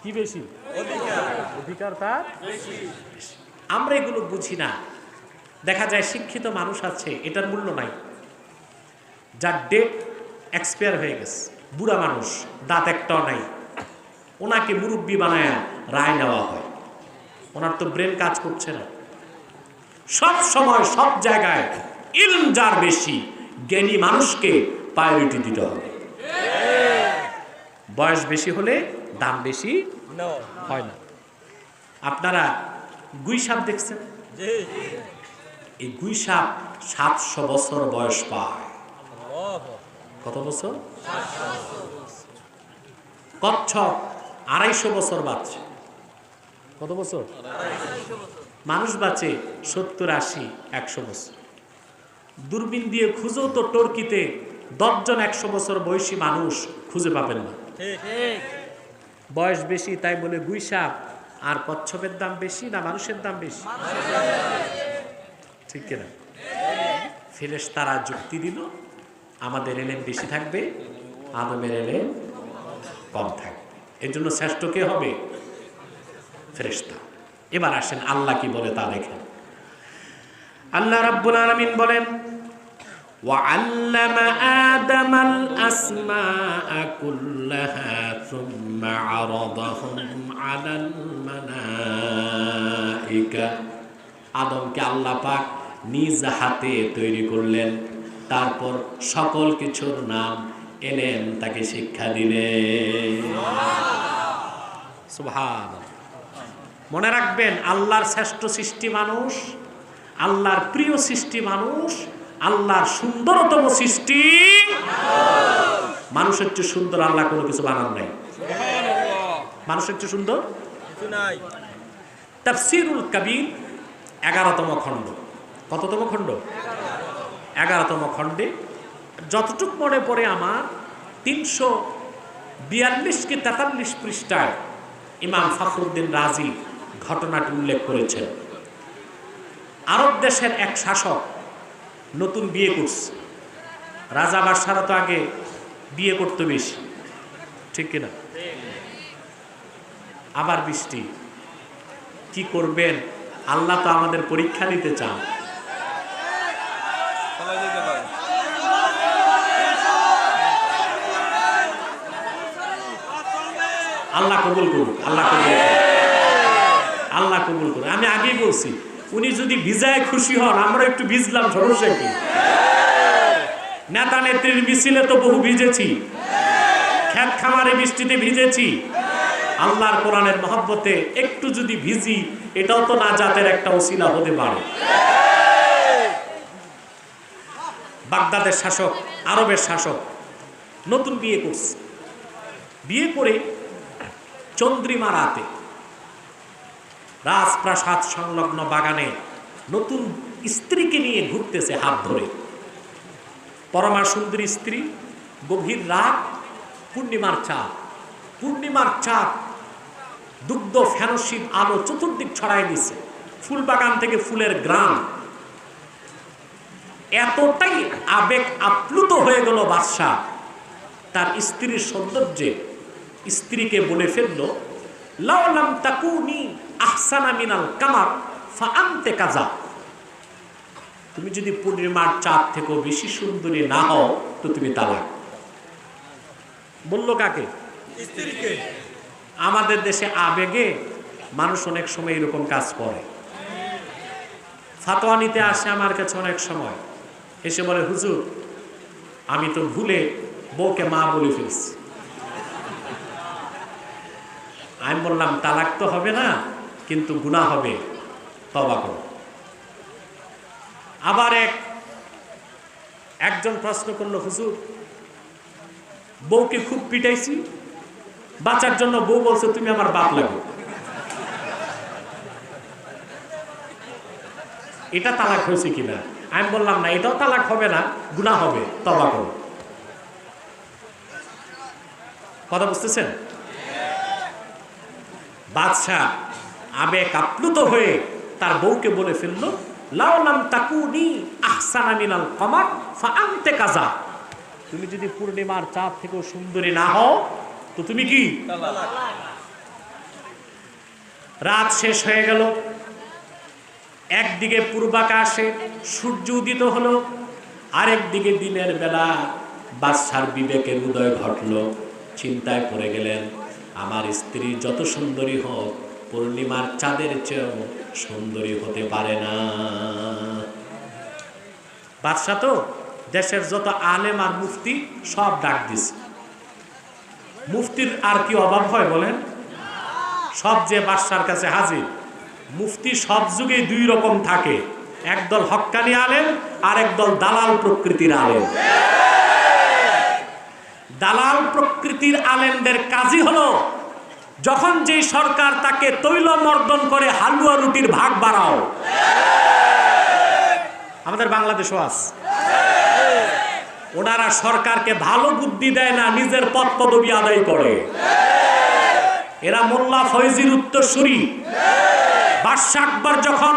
কি বেশি? অধিকার তার বেশি। আমরা এগুলো বুঝি না। দেখা যায় শিক্ষিত মানুষ আছে, এটার মূল্য নাই, যার ডেট এক্সপায়ার হয়ে গেছে, বুড়া মানুষ, দাঁত একটাও নাই, ওনাকে মুরব্বী বানায় রায় নেওয়া হয়। ওনার তো ব্রেন কাজ করছে না। সব সময় সব জায়গায় ইলম যার বেশি, জ্ঞানী মানুষকে প্রায়োরিটি দিতে হবে। বয়স বেশি হলে দাম বেশি হয় না। আপনারা গুই সাপ দেখছেন? এই গুই সাপ 700 বছর বয়স পায়। কত বছর? কচ্ছপ 250 বছর বাঁচে। কত বছর? মানুষ বাঁচে 70, 80, 100 বছর। দূরবীন দিয়ে খুঁজেও তো টর্কিতে 10 জন 100 বছর বয়সী মানুষ খুঁজে পাবেন না। বয়স বেশি তাই বলে গুইসাপ আর কচ্ছপের দাম বেশি না মানুষের দাম বেশি? ঠিক কিনা? ফেরেশতারা যুক্তি দিল আমাদের এলেম বেশি থাকবে, আদমের এলেম কম থাকবে, এর জন্য শ্রেষ্ঠ কে হবে? ফেরেশতা। এবার আসেন আল্লাহ কি বলে তা দেখেন। আল্লাহ রাব্বুল আলামিন বলেন وعلم آدم الأسماء كلها ثم عرضهم على الملائكة। আদমকে আল্লাহ পাক নিজ হাতে তৈরি করলেন, তারপর সকল কিছুর নাম এলেন, তাকে শিক্ষা দিলেন। সুবহানাল্লাহ। মনে রাখবেন আল্লাহর শ্রেষ্ঠ সৃষ্টি মানুষ, আল্লাহর প্রিয় সৃষ্টি মানুষ, আল্লাহর সুন্দরতম সৃষ্টি মানুষের চেয়ে সুন্দর আল্লাহ কোনো কিছু বানান নাই। মানুষের চেয়ে সুন্দর তাফসীরুল কবির 11তম খণ্ড। কততম খণ্ড? 11তম খণ্ডে যতটুক মনে পড়ে আমার 342 কি 43 পৃষ্ঠায় ইমাম ফখরুদ্দিন রাজি ঘটনাটি উল্লেখ করেছেন। আরব দেশের এক শাসক নতুন বিয়ে করছে। রাজা বাদশারা তো আগে বিয়ে করতে বেশি, ঠিক কিনা? আবার বৃষ্টি, কি করবেন? আল্লাহ তো আমাদের পরীক্ষা নিতে চান। আল্লাহ কবুল করুন, আল্লাহ কবুল করুন, আল্লাহ কবুল করুন। আমি আগেই বলছি উনি যদি ভিজায় খুশি হন, আমরা একটু ভিজলাম, সমস্যা কি? নেতা নেত্রীর মিছিলে তো বহু ভিজেছি, খেত খামারে বৃষ্টিতে ভিজেছি, আল্লাহর কোরআনের মহব্বতে একটু যদি ভিজি, এটাও তো নাজাতের একটা ওসিলা হতে পারে। বাগদাদের শাসক, আরবের শাসক নতুন বিয়ে করছে। বিয়ে করে চন্দ্রিমা রাতে রাজপ্রাসাদ সংলগ্ন বাগানে নতুন স্ত্রীকে নিয়ে ঘুরতেছে হাত ধরে। পরমা সুন্দরী স্ত্রী, গভীর রাত, পূর্ণিমার চাঁদ, পূর্ণিমার চাঁদ দুগ্ধ ফেনশীল আলো চতুর্দিক ছড়াই দিচ্ছে, ফুল বাগান থেকে ফুলের গ্রাম। এতটাই আবেগ আপ্লুত হয়ে গেল বাদশাহ তার স্ত্রীর সৌন্দর্যে, স্ত্রীকে বলে ফেলল, লাউ লাম তাকুনি আহসানা মিনাল কামার ফাআনতে কাজা। তুমি যদি পূর্ণিমার চাঁদ থেকেও বেশি সুন্দরী না হও তো তুমি তালাক। বলল কাকে? স্ত্রীকে। আমাদের দেশে আবেগে মানুষ অনেক সময় এরকম কাজ করে। ফাতোয়া নিতে আসে আমার কাছে অনেক সময়, এসে বলে, হুজুর আমি তো ভুলে বউকে মা বলে ফেলছি। আমি বললাম তালাক তো হবে না, কিন্তু গুনাহ হবে, তওবা করো। আবার একজন প্রশ্ন করলো, হুজুর বউকে খুব পিটাইছি, বাঁচার জন্য বউ বলছে তুমি আমার বাপ লাগে, এটা তালাক হয়েছে কিনা? আমি বললাম না, এটাও তালাক হবে না, গুনাহ হবে, তওবা করো। কথা বুঝতেছেন? বাদশাহ আবেগ আপ্লুত হয়ে তার বউকে বলে ফেলল, লাউ লাম তাকুনি আহসানা মিনাল কমার ফাআনতে কাজা। তুমি যদি পূর্ণিমার চাঁদ থেকেও সুন্দরী না হও তো তুমি কি? রাত শেষ হয়ে গেল, একদিকে পূর্বাকাশে সূর্য উদিত হলো, আরেকদিকে দিনের বেলা। বাদশার বিবেকের উদয় ঘটল, চিন্তায় পড়ে গেলেন, আমার স্ত্রী যত সুন্দরী হোক পূর্ণিমার চাঁদের চেয়েও সুন্দরী হতে পারে না। বাদশা তো দেশের যত আলেম আর মুফতি সব ডাক দিছে। মুফতির আর কি অভাব হয় বলেন? সব যে বাদশার কাছে হাজির। মুফতি সব যুগে দুই রকম থাকে, একদল হক্কানি আলেম আর একদল দালাল প্রকৃতির আলেম। দালাল প্রকৃতির আলেমদের কাজই হলো যখন যেই সরকার তাকে তৈল মর্দন করে হালুয়া রুটির ভাগ বাড়াও। আমাদের বাংলাদেশও আছে। ওনারা সরকারকে ভালো বুদ্ধি দেয় না, নিজের পদ পদবি আদায় করে। এরা মোল্লা ফয়জির উত্তরসূরি। বাদশাহ আকবর যখন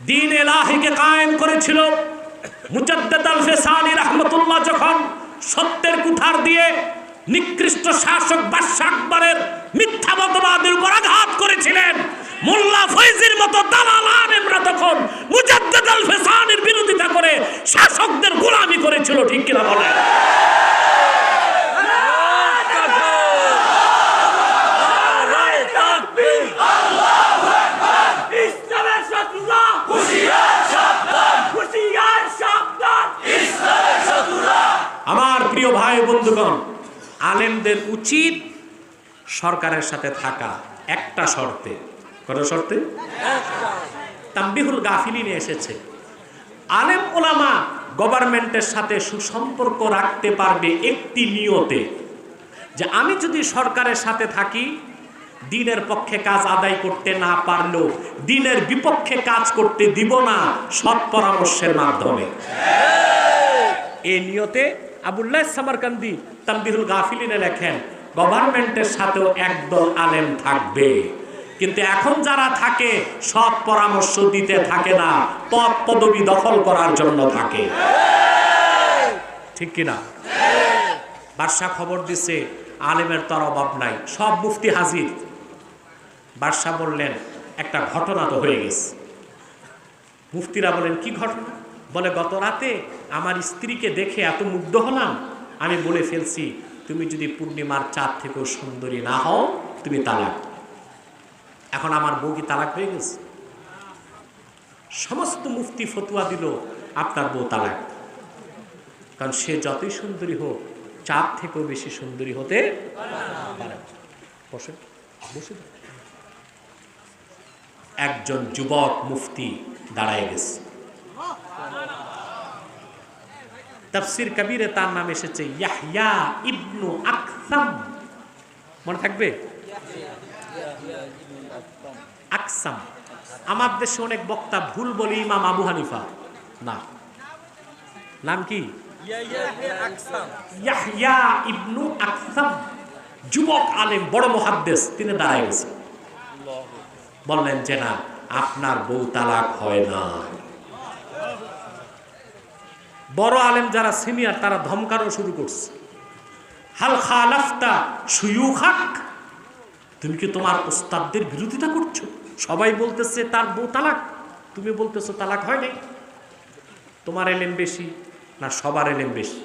দ্বীন ইলাহিকে কায়েম করেছিল, মুজাদ্দেদ আল ফেসানি রাহমাতুল্লাহ যখন সত্যের কুঠার দিয়ে নিকৃষ্ট শাসক বাদশাহ আকবরের মিথ্যাবাদের উপর আঘাত করেছিলেন, মোল্লা ফয়জির মতো দালাল আলেমরা তখন মুজাদ্দেদ আল ফেসানির বিরোধিতা করে শাসকদের গোলামি করেছিল। ঠিক কিনা বলেন? আমার প্রিয় ভাই বন্ধুগণ, আলেমদের উচিত সরকারের সাথে থাকা একটা শর্তে। কত শর্তে? তানবিহুল গাফিলিনে এসেছে, আলেম ওলামা গভর্নমেন্টের সাথে সুসম্পর্ক রাখতে পারবে একটি নিয়তে, যে আমি যদি সরকারের সাথে থাকি, দ্বীনের পক্ষে কাজ আদায় করতে না পারলেও দ্বীনের বিপক্ষে কাজ করতে দিব না, সৎ পরামর্শের মাধ্যমে। এই নিয়তে আবুল্লাহ সামারকান্দি তানবিহুল গাফিলিনে লেখেন, গভর্নমেন্টের সাথেও একদল আলেম থাকবে, কিন্তু এখন যারা থাকে সৎ পরামর্শ দিতে থাকে না, পদ পদবি দখল করার জন্য থাকে। ঠিক কিনা? বাদশাহ খবর দিছে আলেমের তার অভাব নাই, সব মুফতি হাজির। বাদশাহ বললেন, একটা ঘটনা তো হয়ে গেছে। মুফতিরা বলেন, কি ঘটনা? বলে, গত রাতে আমার স্ত্রীকে দেখে এত মুগ্ধ হলাম, আমি বলে ফেলছি, তুমি যদি পূর্ণিমার চাঁদ থেকেও সুন্দরী না হও, তুমি তালাক। এখন আমার বউ কি তালাক হয়ে গেছে? সমস্ত মুফতি ফতুয়া দিল, আপনার বউ তালাক, কারণ সে যতই সুন্দরী হোক চাঁদ থেকেও বেশি সুন্দরী হতে পারে। বসে বসে একজন যুবক মুফতি দাঁড়ায় গেছে। তাফসীর কবিরে তার নাম এসেছে ইয়াহইয়া ইবনু আকসাম। মনে থাকবে? আকসাম। আমার দেশে অনেক বক্তা ভুল বলি ইমাম আবু হানিফা, না, নাম কি? ইয়াহইয়া ইবনু আকসাম, যুবক আলেম, বড় মুহাদ্দিস। তিনি দাঁড়ায় গেছেন, বললেন যে না, আপনার বউ তালাক হয় না। বড় আলেম যারা সিনিয়র তারা ধমকানো শুরু করছে, হাল খালাফতা শুয়ুখাক, তুমি কি তোমার ওস্তাদদের বিরোধিতা করছো? সবাই বলতেছে তার বউ তালাক, তুমি বলতেছো তালাক হয় নাই। তোমার এলেম বেশি না সবার এলেম বেশি?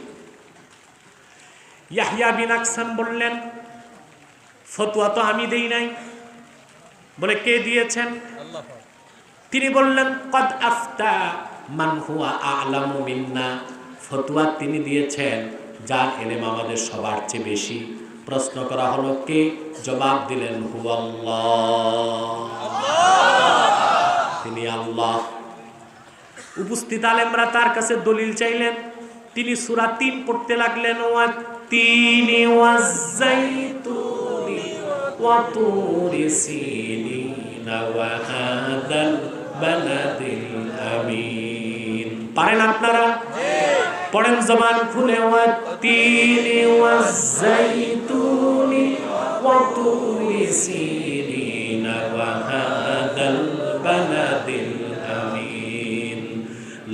ইয়াহইয়া বিন আকসাম বললেন, ফতোয়া তো আমি দেই নাই। বলে, কে দিয়েছেন? তিনি বললেন, কদ আফতা মান হুয়া আ'লামু মিন্না, ফতোয়া তিনি দিয়েছেন যার এলেম আমাদের সবার চেয়ে বেশি। প্রশ্ন করা হলো কে? জবাব দিলেন, হুয়াল্লাহ, তিনি আল্লাহ। উপস্থিত আলেমরা তার কাছে দলিল চাইলেন। তিনি সূরা ৩ পড়তে লাগলেন, ওয়াত-তিনি ওয়াজ-যাইতুনি ওয়া তুরি সিনিনা ওয়া হাদাল বালাদিল আমিন। পারেন আপনারা? পড়েন জবান খুলে, ওয়াত-তিনি ওয়াজ-যাইতুনি ওয়া তুরি সিনিনা ওয়া হাদাল বালাদিল আমিন।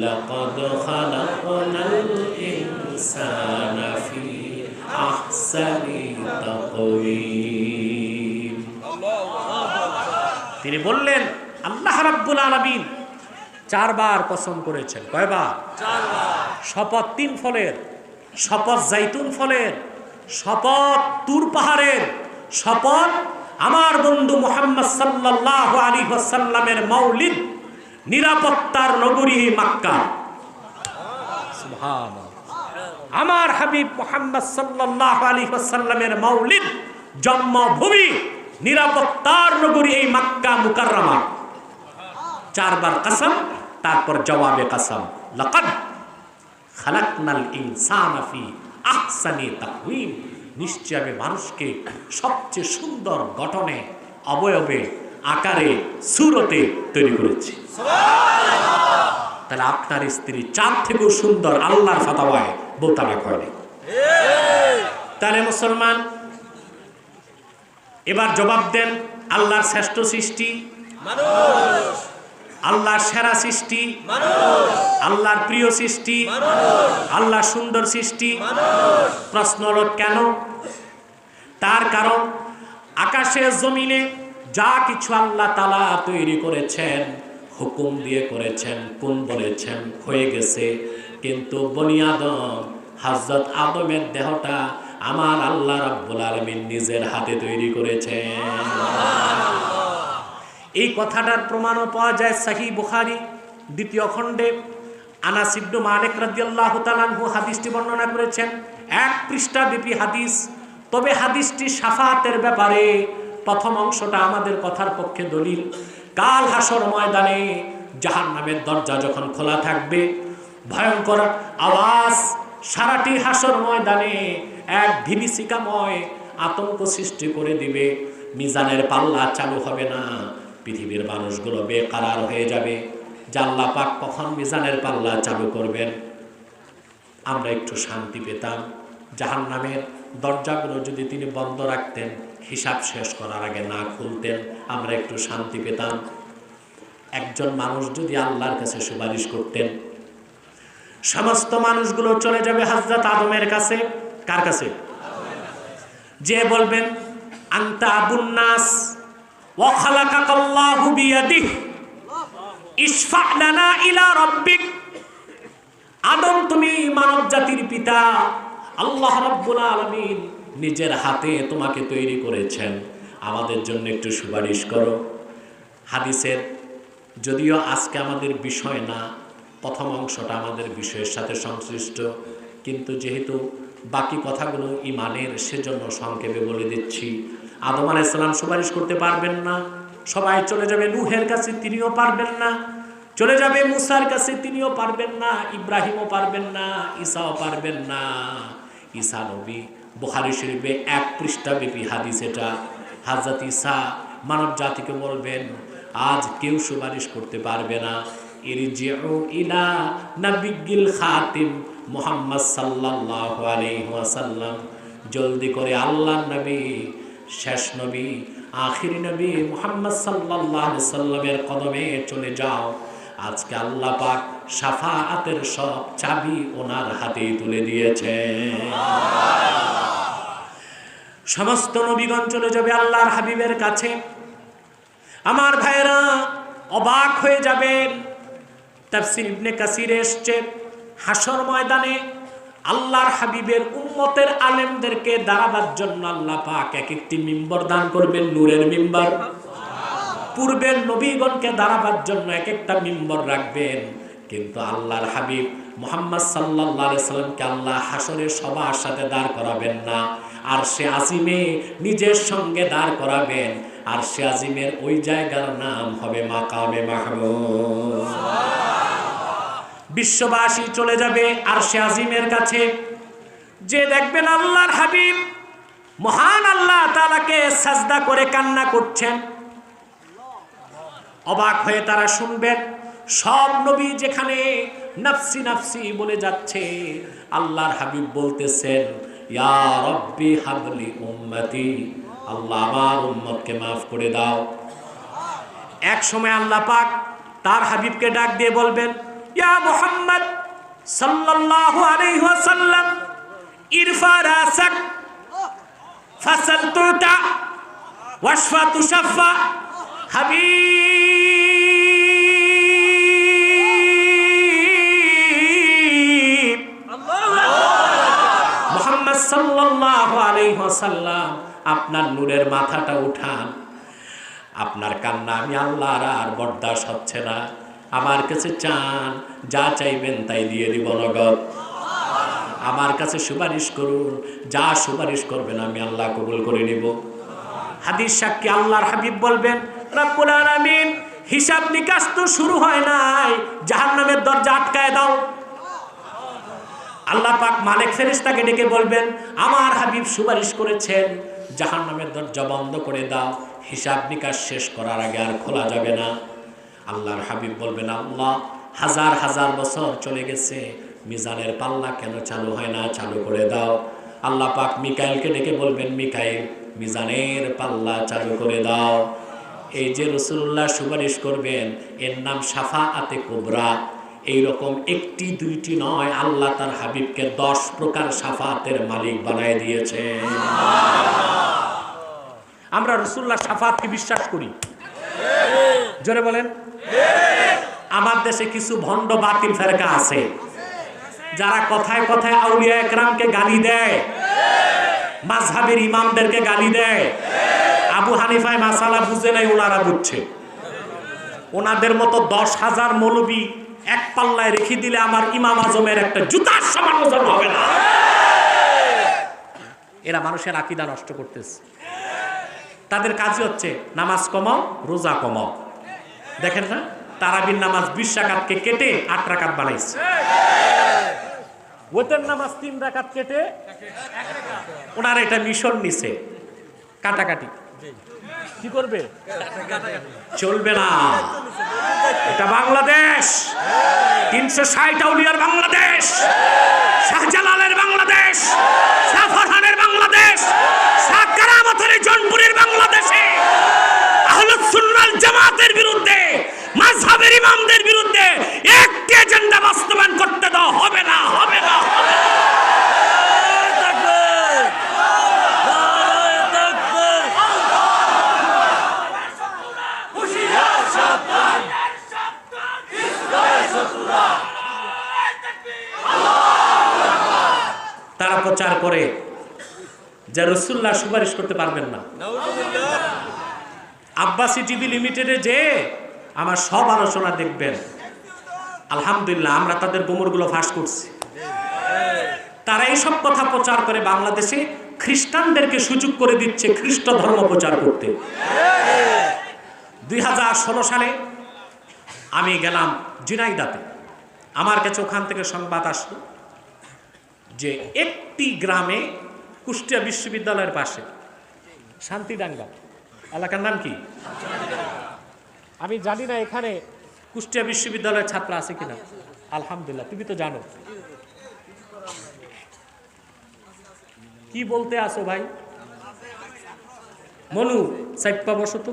লাকাদ খালাকনাল ইনসানা ফি আহসানি তাকওয়িম। তিনি বললেন, আল্লাহ রাব্বুল আলামিন 4 বার কসম করেছেন। কয়বার? 4 বার। শপথ 3 ফলের, শপথ জাইতুন ফলের, শপথ তুর পাহাড়ের, শপথ আমার বন্ধু মুহাম্মদ সাল্লাল্লাহু আলাইহি ওয়াসাল্লামের মাউলিদ, নিরাপত্তার নগরী মক্কা। সুবহানাল্লাহ। আমার হাবিব মুহাম্মদ সাল্লাল্লাহু আলাইহি ওয়াসাল্লামের মাউলিদ, জন্মভূমি, নিরাপত্তার নগরী এই মক্কা মুকাররমা। 4 বার কসম, তারপর জবাবে কসম, লাকাদ খালাকনাল ইনসানা ফি আহসানি তাকওয়িম, নিশ্চয় আমি মানুষকে সবচেয়ে সুন্দর গঠনে, অবয়বে, আকারে, সূরতে তৈরি করেছি। সুবহানাল্লাহ। তাহলে আপনার স্ত্রী চাঁদ থেকেও সুন্দর, আল্লাহর ফাতাওয়ায় বউ তালাক হয়নি। তাহলে মুসলমান, এবার জবাব দেন, আল্লাহর শ্রেষ্ঠ সৃষ্টি মানুষ, আল্লাহর সেরা সৃষ্টি মানুষ, আল্লাহর প্রিয় সৃষ্টি মানুষ, আল্লাহর সুন্দর সৃষ্টি। মানুষ। প্রশ্ন হলো কেন? তার কারণ আকাশে জমিনে যা কিছু আল্লাহ তাআলা তৈরি করেছেন হুকুম দিয়ে করেছেন, কোন বলেছেন হয়ে গেছে। কিন্তু বনি আদম, হযরত আদমের দেহটা আমার আল্লাহ রাব্বুল আলামিন নিজের হাতে তৈরি করেছেন। এই কথাটার প্রমাণও পাওয়া যায় সহিহ বুখারী 2য় খণ্ডে। আনাস ইবনে মালিক রাদিয়াল্লাহু তাআলা আনহু হাদিসটি বর্ণনা করেছেন, 1 পৃষ্ঠা ব্যাপী হাদিস। তবে হাদিসটি শাফাআতের ব্যাপারে প্রথম অংশটা আমাদের কথার পক্ষে দলিল। কাল হাসর ময়দানে জাহান্নামের দরজা যখন খোলা থাকবে, ভয়ঙ্কর আওয়াজ সারাটি হাসর ময়দানে এক বিভীষিকাময় আতঙ্ক সৃষ্টি করে দিবে। মিজানের পাল্লা চালু হবে না, পৃথিবীর মানুষগুলো বেকারার হয়ে যাবে। যে আল্লাহ পাক কখন মিজানের পাল্লা চালু করবেন আমরা একটু শান্তি পেতাম। জাহান্নামের দরজাগুলো যদি তিনি বন্ধ রাখতেন, হিসাব শেষ করার আগে না খুলতেন, আমরা একটু শান্তি পেতাম। একজন মানুষ যদি আল্লাহর কাছে সুপারিশ করতেন, সমস্ত মানুষগুলো চলে যাবে হযরত আদমের কাছে। কার কাছে? যে বলবেন আনতা আবুন নাস ওয়া খালাকাকাল্লাহু বিয়াদিহি ইশফা লানা ইলা রাব্বিক। আদম, তুমি মানব জাতির পিতা, আল্লাহ রাব্বুল আলামিন নিজের হাতে তোমাকে তৈরি করেছেন, আমাদের জন্য একটু সুপারিশ করো। হাদিসের যদিও আজকে আমাদের বিষয় না, প্রথম অংশটা আমাদের বিষয়ের সাথে সংশ্লিষ্ট, কিন্তু যেহেতু বাকি কথাগুলো ইমানের, সেজন্য সংক্ষেপে বলে দিচ্ছি। আদম আলাইহিস সালাম সুপারিশ করতে পারবেন না, সবাই চলে যাবে নূহের কাছে, তিনিও পারবেন না। চলে যাবে মুসার কাছে, তিনিও পারবেন না। ইব্রাহিমও পারবেন না, ঈসাও পারবেন না। ঈসা নবী, বুখারী শরীফে 1 পৃষ্ঠা ব্যাপী হাদিস এটা। হযরত ঈসা মানব জাতিকে বলবেন, আজ কেউ সুপারিশ করতে পারবে না। ইরজিউ ইলা নাবিয়্যিল খাতিম মুহাম্মদ সাল্লাল্লাহু আলাইহি ওয়াসাল্লাম, জলদি করে আল্লাহর নবী, শেষ নবী, আখিরি নবী মুহাম্মদ সাল্লাল্লাহু আলাইহি সাল্লামের কদমে চলে যাও। আজকে আল্লাহ পাক শাফাআতের সব চাবি ওনার হাতেই তুলে দিয়েছে। সমস্ত নবীগণ চলে যাবে আল্লাহর হাবিবের কাছে। আমার ভাইরা অবাক হয়ে যাবেন। তাফসীর ইবনে কাসিরে এসেছে, হাসর ময়দানে আল্লাহর হাবিবের উম্মতের আলেমদেরকে দাঁড়াবার জন্য আল্লাহ পাক এক একটি মিম্বর দান করবেন, নূরের মিম্বর। পূর্বের নবীগণকে দাঁড়াবার জন্য এক একটা মিম্বর রাখবেন। কিন্তু আল্লাহর হাবিব মুহাম্মদ সাল্লাল্লাহু আলাইহি সাল্লামকে আল্লাহ হাসরের সবার সাথে দাঁড় করাবেন না, আরশে আজিমে নিজের সঙ্গে দাঁড় করাবেন। আরশে আজিমের ওই জায়গার নাম হবে মাকামে মাহমুদ। বিশ্ববাসী চলে যাবে আরশে আজিমের কাছে, যে দেখবেন আল্লাহর হাবিব মহান আল্লাহ তাআলাকে সাজদা করে কান্না করছেন। অবাক হয়ে তারা শুনবেন, সব নবী যেখানে নাফসি নাফসি বলে যাচ্ছে, আল্লাহর হাবিব বলতেছেন, ইয়া রব্বি হাবলি উম্মতি, আল্লাহ আমার উম্মতকে মাফ করে দাও। এক সময় আল্লাহ পাক তার হাবিবকে ডাক দিয়ে বলবেন, ইয়া মুহাম্মদ সাল্লাল্লাহু আলাইহি ওয়াসাল্লাম, ইরফা রাসাক ফাসাল তুতা ওয়াশফা তুশাফা। হাবিব মুহাম্মদ সাল্লাল্লাহু আলাইহি ওয়াসাল্লাম, আপনার নূরের মাথাটা উঠান। আপনার কান্না আমি আল্লাহর আর বরদাস্ত হচ্ছে না। আমার কাছে চান, যা চাইবেন তাই দিয়ে দিব নগদ। আমার কাছে সুপারিশ করুন, যা সুপারিশ করবেন আমি আল্লাহ কবুল করে নিব। হাদিস সাক্ষী আল্লাহর হাবিব বলবেন, রব্বুল আলামিন হিসাব নিকাশ তো শুরু হয় নাই, জাহান্নামের দরজা আটকায় দাও। আল্লাহ পাক মালিক ফেরেশতাকে ডেকে বলবেন, আমার হাবিব সুপারিশ করেছেন, জাহান্নামের দরজা বন্ধ করে দাও, হিসাব নিকাশ শেষ করার আগে আর খোলা যাবে না। আল্লাহর হাবিব বলবেন, আল্লাহ হাজার হাজার বছর চলে গেছে, মিজানের পাল্লা কেন চালু হয় না, চালু করে দাও। আল্লাহ পাক মিকাইলকে ডেকে বলবেন, মিকাইল মিজানের পাল্লা চালু করে দাও। এই যে রাসূলুল্লাহ সুপারিশ করবেন এর নাম শাফাআতে কুবরা। এইরকম একটি দুইটি নয়, আল্লাহ তার হাবিবকে 10 প্রকার শাফাআতের মালিক বানায় দিয়েছে। আমরা রাসূলুল্লাহ শাফাআতকে বিশ্বাস করি, জোরে বলেন। আমার দেশে কিছু ভণ্ড বাতিল ফেরকা আছে যারা কথায় কথায় আউলিয়া একরামকে গালি দেয়, মাযহাবের ইমামদেরকে গালি দেয়। আবু হানিফায় মাসালা বুঝে নাই, ওনারা বুঝছে। ওনাদের মতো 10,000 মৌলবী এক পাল্লায় রেখে দিলে আমার ইমাম আজমের একটা জুতার সমান ওজন হবে না। এরা মানুষের আকীদা নষ্ট করতেছে। তাদের কাজই হচ্ছে নামাজ কমাও, রোজা কমাও। দেখেন না, তারাবির নামাজ 20 রাকাতকে কেটে 8 রাকাত বানাইছে। ওদের নামাজ 3 রাকাত কেটে ওনারা এটা মিশন নিছে, কাটাকাটি। কি করবে? চলবে না। এটা বাংলাদেশ, 360 আউলিয়ার বাংলাদেশ, শাহজালালের বাংলাদেশ, শাহফরহানের বাংলাদেশ, শাহ কারামতের জনপুরের বাংলাদেশে আহলুস সুন্নাহ জামাতের বিরুদ্ধে, মাযহাবের ইমামদের বিরুদ্ধে একটি এজেন্ডা বাস্তবায়ন করতে দেওয়া হবে না, হবে না, হবে না। তারা প্রচার করে যে রাসূলুল্লাহ সুপারিশ করতে পারবেন না। আব্বাসী টিভি লিমিটেডে যে আমার সব আলোচনা দেখবেন, আলহামদুলিল্লাহ আমরা তাদের গোমরগুলো ফাঁস করছি। তারা এইসব কথা প্রচার করে বাংলাদেশে খ্রিস্টানদেরকে সুযোগ করে দিচ্ছে খ্রিস্ট ধর্ম প্রচার করতে। 2016 সালে আমি গেলাম ঝিনাইদহে। আমার কাছে ওখান থেকে সংবাদ আসলো যে একটি গ্রামে, কুষ্টিয়া বিশ্ববিদ্যালয়ের পাশে শান্তিডাঙ্গা এলাকার নাম কি আমি জানি না, এখানে কুষ্টিয়া বিশ্ববিদ্যালয়ের ছাত্র আছে কিনা। আলহামদুলিল্লাহ, তুমি তো জানো। কি বলতে আসো ভাই? মনু সাইপ্পা বসো তো।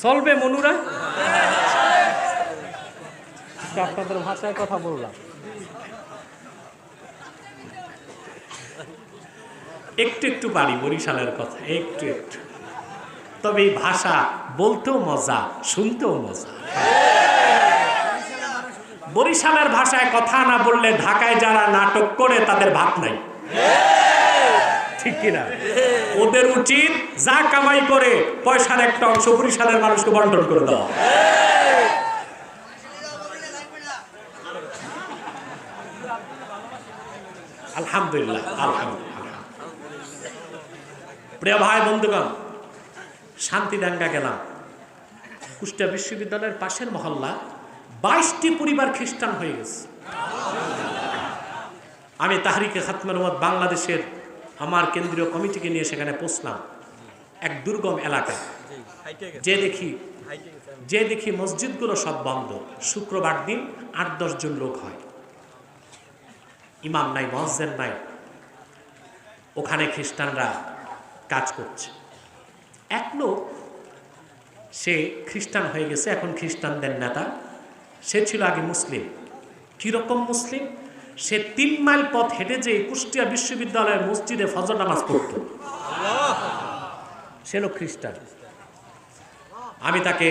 চলবে মনুরা? আপনাদের ভাষায় কথা বললাম। একটু একটু পারি বরিশালের কথা, একটু একটু। তবে এই ভাষা বলতেও মজা, শুনতেও মজা। বরিশালের ভাষায় কথা না বললে ঢাকায় যারা নাটক করে তাদের ভাত নাই, ঠিক কিনা? ওদের উচিত যা কামাই করে পয়সার একটা অংশ বরিশালের মানুষকে বন্টন করে দেওয়া। আলহামদুলিল্লাহ, আলহামদুলিল্লাহ। প্রিয় ভাই বন্ধুগণ, শান্তিডাঙ্গা গেলাম। কুষ্টিয়া বিশ্ববিদ্যালয়ের পাশের মহল্লা 22টি পরিবার খ্রিস্টান হয়ে গেছে। আমি তাহরিকে খাতমুল উম্মাত বাংলাদেশের আমার কেন্দ্রীয় কমিটিকে নিয়ে সেখানে পৌঁছলাম। এক দুর্গম এলাকা, যে দেখি মসজিদগুলো সব বন্ধ। শুক্রবার দিন 8-10 জন লোক হয়, ইমাম নাই, মুয়াজ্জিন নাই। ওখানে খ্রিস্টানরা কাজ করছে। এক লোক, সে খ্রিস্টান হয়ে গেছে, এখন খ্রিস্টানদের নেতা। সে ছিল আগে মুসলিম। কিরকম মুসলিম? সে 3 মাইল পথ হেঁটে যে কুষ্টিয়া বিশ্ববিদ্যালয়ের মসজিদে ফজর নামাজ পড়ত। সে লোক খ্রিস্টান। আমি তাকে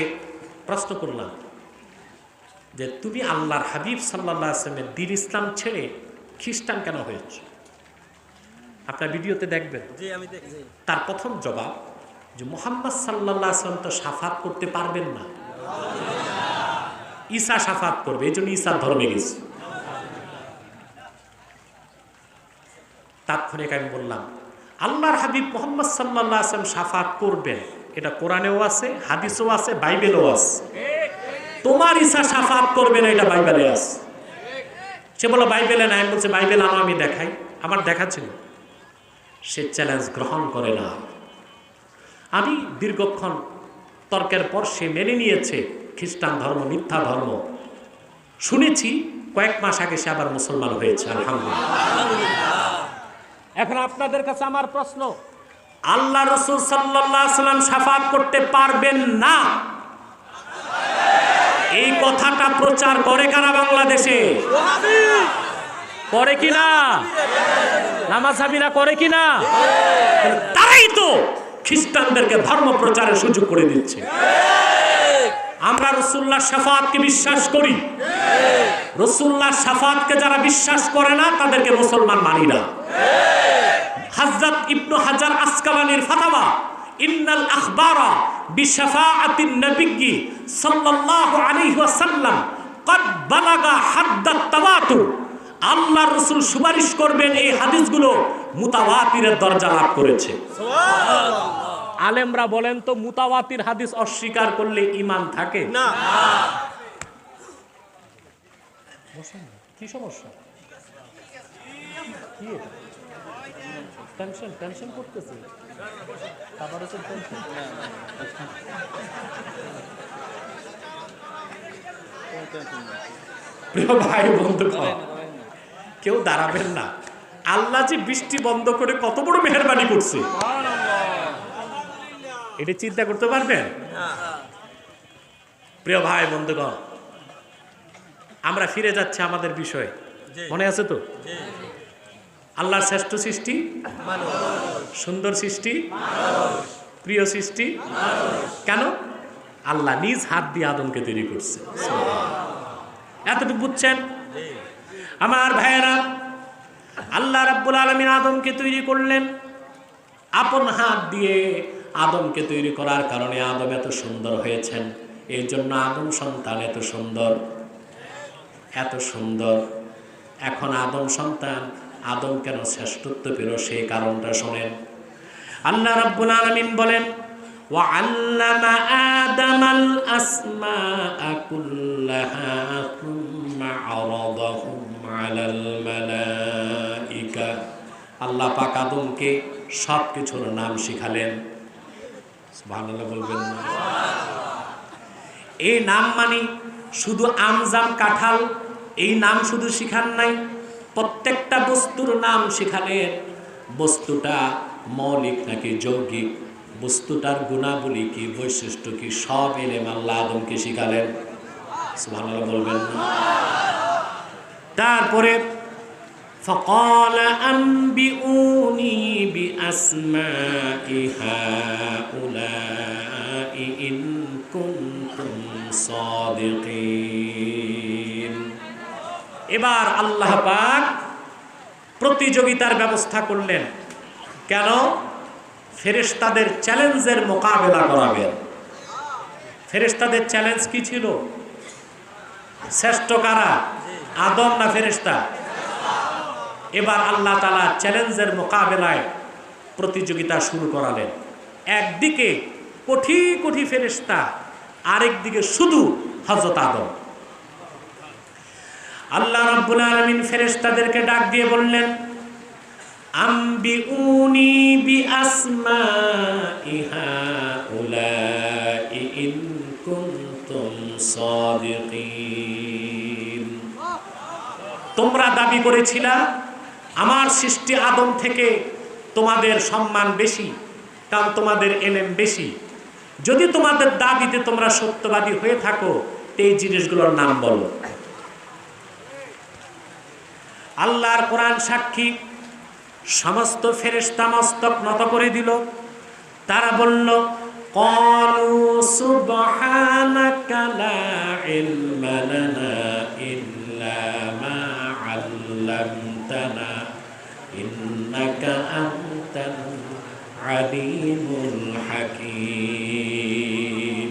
প্রশ্ন করলাম যে তুমি আল্লাহর হাবিব সাল্লাল্লাহু আলাইহি ওয়াসাল্লামের দ্বীন ইসলাম ছেড়ে খ্রিস্টান কেন হয়েছে? আপনার ভিডিওতে দেখবেন। তার প্রথম জবাব যে মুহাম্মদ সাল্লাল্লাহু আলাইহি ওয়াসাল্লাম তো শাফাত করতে পারবেন না, ঈসা শাফাত করবে, এই জন্য ঈসার ধর্মে গেছে। তাৎক্ষণিক আমি বললাম, আল্লাহর হাবিব মুহাম্মদ সাল্লাল্লাহু আলাইহি ওয়াসাল্লাম শাফাত করবেন, এটা কোরআনেও আছে, হাদিসেও আছে, বাইবেলেও আছে। তোমার ঈসা শাফাত করবে না, এটা বাইবেলে আছে। সে বলল বাইবেলে নাই। আমি বলছি বাইবেল আনো, আমি দেখাই। আমার দেখা ছিল। সে চ্যালেঞ্জ গ্রহণ করে না। আমি দীর্ঘক্ষণ তর্কের পর সে মেনে নিয়েছে খ্রিস্টান ধর্ম মিথ্যা ধর্ম। শুনেছি কয়েক মাস আগে সে আবার মুসলমান হয়েছে, আলহামদুলিল্লাহ। এখন আপনাদের কাছে আমার প্রশ্ন, আল্লাহ রাসূল সাল্লাল্লাহু আলাইহি ওয়াসাল্লাম শাফাআত করতে পারবেন না, এই কথাটা প্রচার করে কারা বাংলাদেশে? করে কিনা? নামাজহাবিরা করে কিনা? তারাই তো খ্রিস্টানদেরকে ধর্ম প্রচারের সুযোগ করে দিচ্ছে। আমরা রাসূলুল্লাহ শাফাআতকে বিশ্বাস করি, রাসূলুল্লাহ শাফাআতকে যারা বিশ্বাস করে না তাদেরকে মুসলমান মানি না। হযরত ইবনে হাজার আসকালানির ফাতাওয়া, ইন্নাল আখবারা বিশাফাআতিন নবিয়্যি সাল্লাল্লাহু আলাইহি ওয়াসাল্লাম ক্বাদ বালাগা হাদ্দাত তাওয়াতুর, আল্লাহর রাসূল সুপারিশ করবেন, এই হাদিসগুলো মুতাওয়াতিরের দরজা লাভ করেছে। সুবহানাল্লাহ। আলেমরা বলেন তো মুতাওয়াতির হাদিস অস্বীকার করলে ঈমান থাকে না? কি সমস্যা? কি এটা? টেনশন করতেছে? প্রিয় ভাই বন্ধু, কেউ দাঁড়াবেন না। আল্লাহ যে বৃষ্টি বন্ধ করে কত বড় মেহেরবানি করছে, এটা চিন্তা করতে পারবেন? প্রিয় ভাই বন্ধুগণ, আমরা ফিরে যাচ্ছি আমাদের বিষয়ে, মনে আছে তো? আল্লাহর শ্রেষ্ঠ সৃষ্টি সুন্দর সৃষ্টি, প্রিয় সৃষ্টি। কেন? আল্লাহ নিজ হাত দিয়ে আদমকে তৈরি করছে। এতটুকু বুঝছেন আমার ভাইয়েরা? আল্লাহ রাব্বুল আলামিন আদমকে তৈরি করলেন আপন হাত দিয়ে। আদমকে তৈরি করার কারণে আদম এত সুন্দর হয়েছেন, এই জন্য আদম সন্তান এত সুন্দর, এত সুন্দর। এখন আদম সন্তান, আদম কেন শ্রেষ্ঠত্ব পেল সেই কারণটা শোনেন। আল্লাহ রাব্বুল আলামিন বলেন, ওয়া আল্লামা আদামাল আসমাআ কুল্লাহা সুম্মা আরাদাহুম আলাল মালাইকা। আল্লাহ পাক আদমকে সব কিছুর নাম শিখালেন। সুবহানাল্লাহ বলবেন না? এই নাম মানে শুধু আমজাম কাঁঠাল এই নাম শুধু শিখান নাই, প্রত্যেকটা বস্তুর নাম শিখালেন। বস্তুটা মৌলিক নাকি যৌগিক, বস্তুটার গুণাবলী কি, বৈশিষ্ট্য কি, সব এলেম আল্লাহ আদমকে শিখালেন। সুবহানাল্লাহ বলবেন না? তারপরে فقال أنبئوني بأسماء هؤلاء إن كنتم صادقين। এবার আল্লাহ পাক প্রতিযোগিতার ব্যবস্থা করলেন। কেন? ফেরেশতাদের চ্যালেঞ্জের মোকাবেলা করাবেন। ফেরেশতাদের চ্যালেঞ্জ কি ছিল? শ্রেষ্ঠ কারা, আদম না ফেরেশতা? এবার আল্লাহ তাআলা চ্যালেঞ্জের মোকাবেলায় প্রতিযোগিতা শুরু করালেন। একদিকে কোটি কোটি ফেরেশতা, আরেকদিকে শুধু হযরত আদম। আল্লাহ রাব্বুল আলামিন ফেরেশতাদেরকে ডাক দিয়ে বললেন, আম্বিউনি বিআসমাই হাউলাই ইন কুনতুম সাদিকিন। তোমরা দাবি করেছিলা আমার সৃষ্টি আদম থেকে তোমাদের সম্মান বেশি, কারণ তোমাদের এলেম বেশি। যদি তোমাদের দাবিতে তোমরা সত্যবাদী হয়ে থাকো, এই জিনিসগুলোর নাম বলো। আল্লাহর কোরআন সাক্ষী, সমস্ত ফেরেশতা মস্তক নত করে দিল। তারা বলল, ক্বালু সুবহানাকা লা ইলমা লানা ইল্লা মা আল্লামতানা ইন্নাকা আনতাল আলিমুল হাকীম।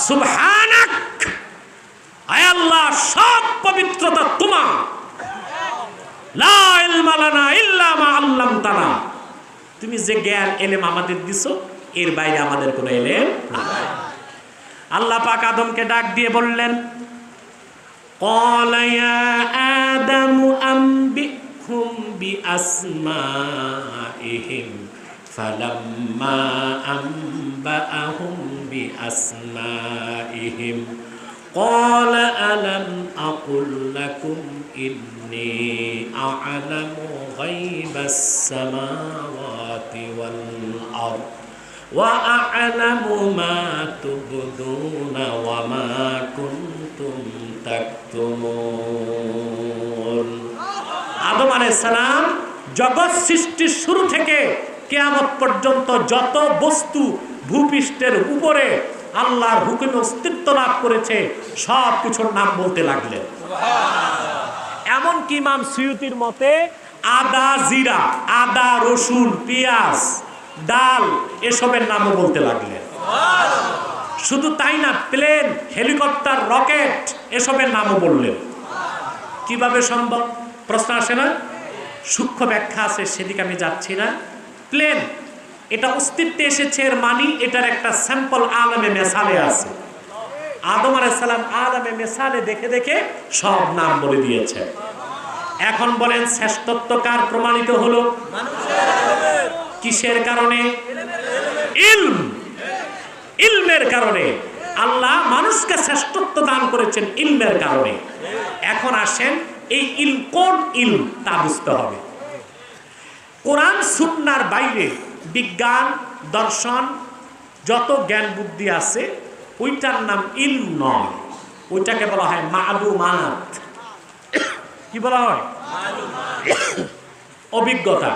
সুবহানাক, আয় আল্লাহ, সব পবিত্রতা তোমার। লা ইলমা লানা ইল্লা মা আল্লামতানা, তুমি যে জ্ঞান এলেম আমাদের দিছো, এর বাইরে আমাদের কোনো এলেম নাই। আল্লাহ পাক আদমকে ডাক দিয়ে বললেন, ক্বালা ইয়া আদামু আম্বিহুম বিআসমাইহিম ফালাম্মা আম্বাআহুম বিআসমাইহিম قال ألم أقل لكم إني أعلم غيب السماوات والأرض وأعلم ما تبدون وما كنتم تكتمون আদম আলাইহিস সালাম জগৎ সৃষ্টির শুরু থেকে কিয়ামত পর্যন্ত যত বস্তু ভূপৃষ্ঠের উপরে আল্লাহর হুকুমে অস্তিত্ব লাভ করেছে সব কিছুর নাম বলতে লাগলেন। এমনকি ইমাম সুয়ুতির মতে আদা জিরা, আদা রসুন, পেঁয়াজ, ডাল এসবের নামও বলতে লাগলেন। শুধু তাই না, প্লেন, হেলিকপ্টার, রকেট এসবের নামও বললেন। কিভাবে সম্ভব? প্রশ্ন আসে না? সূক্ষ্ম ব্যাখ্যা আছে, সেদিকে আমি যাচ্ছি না। প্লেন এটা অস্তিত্বে এসেছে, এর মানি এটার একটা স্যাম্পল আলামে মেসালে আছে। আদম আলাইহিস সালাম আলামে মেসালে দেখে দেখে সব নাম বলে দিয়েছে। এখন বলেন শ্রেষ্ঠত্ব কার প্রমাণিত হলো? কিসের কারণে? ইলমের কারণে। আল্লাহ মানুষকে শ্রেষ্ঠত্ব দান করেছেন ইলমের কারণে। এখন আসেন এই ইলম কোন ইলম তা বুঝতে হবে। কোরআন সুন্নাহর বাইরে বিজ্ঞান, দর্শন, যত জ্ঞান বুদ্ধি আছে ওইটার নাম ইলম নয়, ওইটাকে বলা হয় মালুমাত। কি বলা হয়? অভিজ্ঞতা,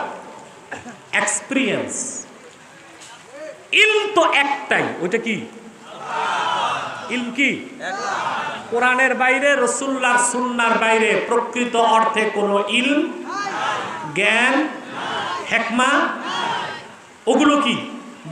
এক্সপিরিয়েন্স। ইলম তো একটাই, ওইটা কি? ইলম কি? কোরআনের বাইরে, রাসূলুল্লাহর সুন্নাহর বাইরে প্রকৃত অর্থে কোনো ইলম, জ্ঞান, হিকমা, ওগুলো কি?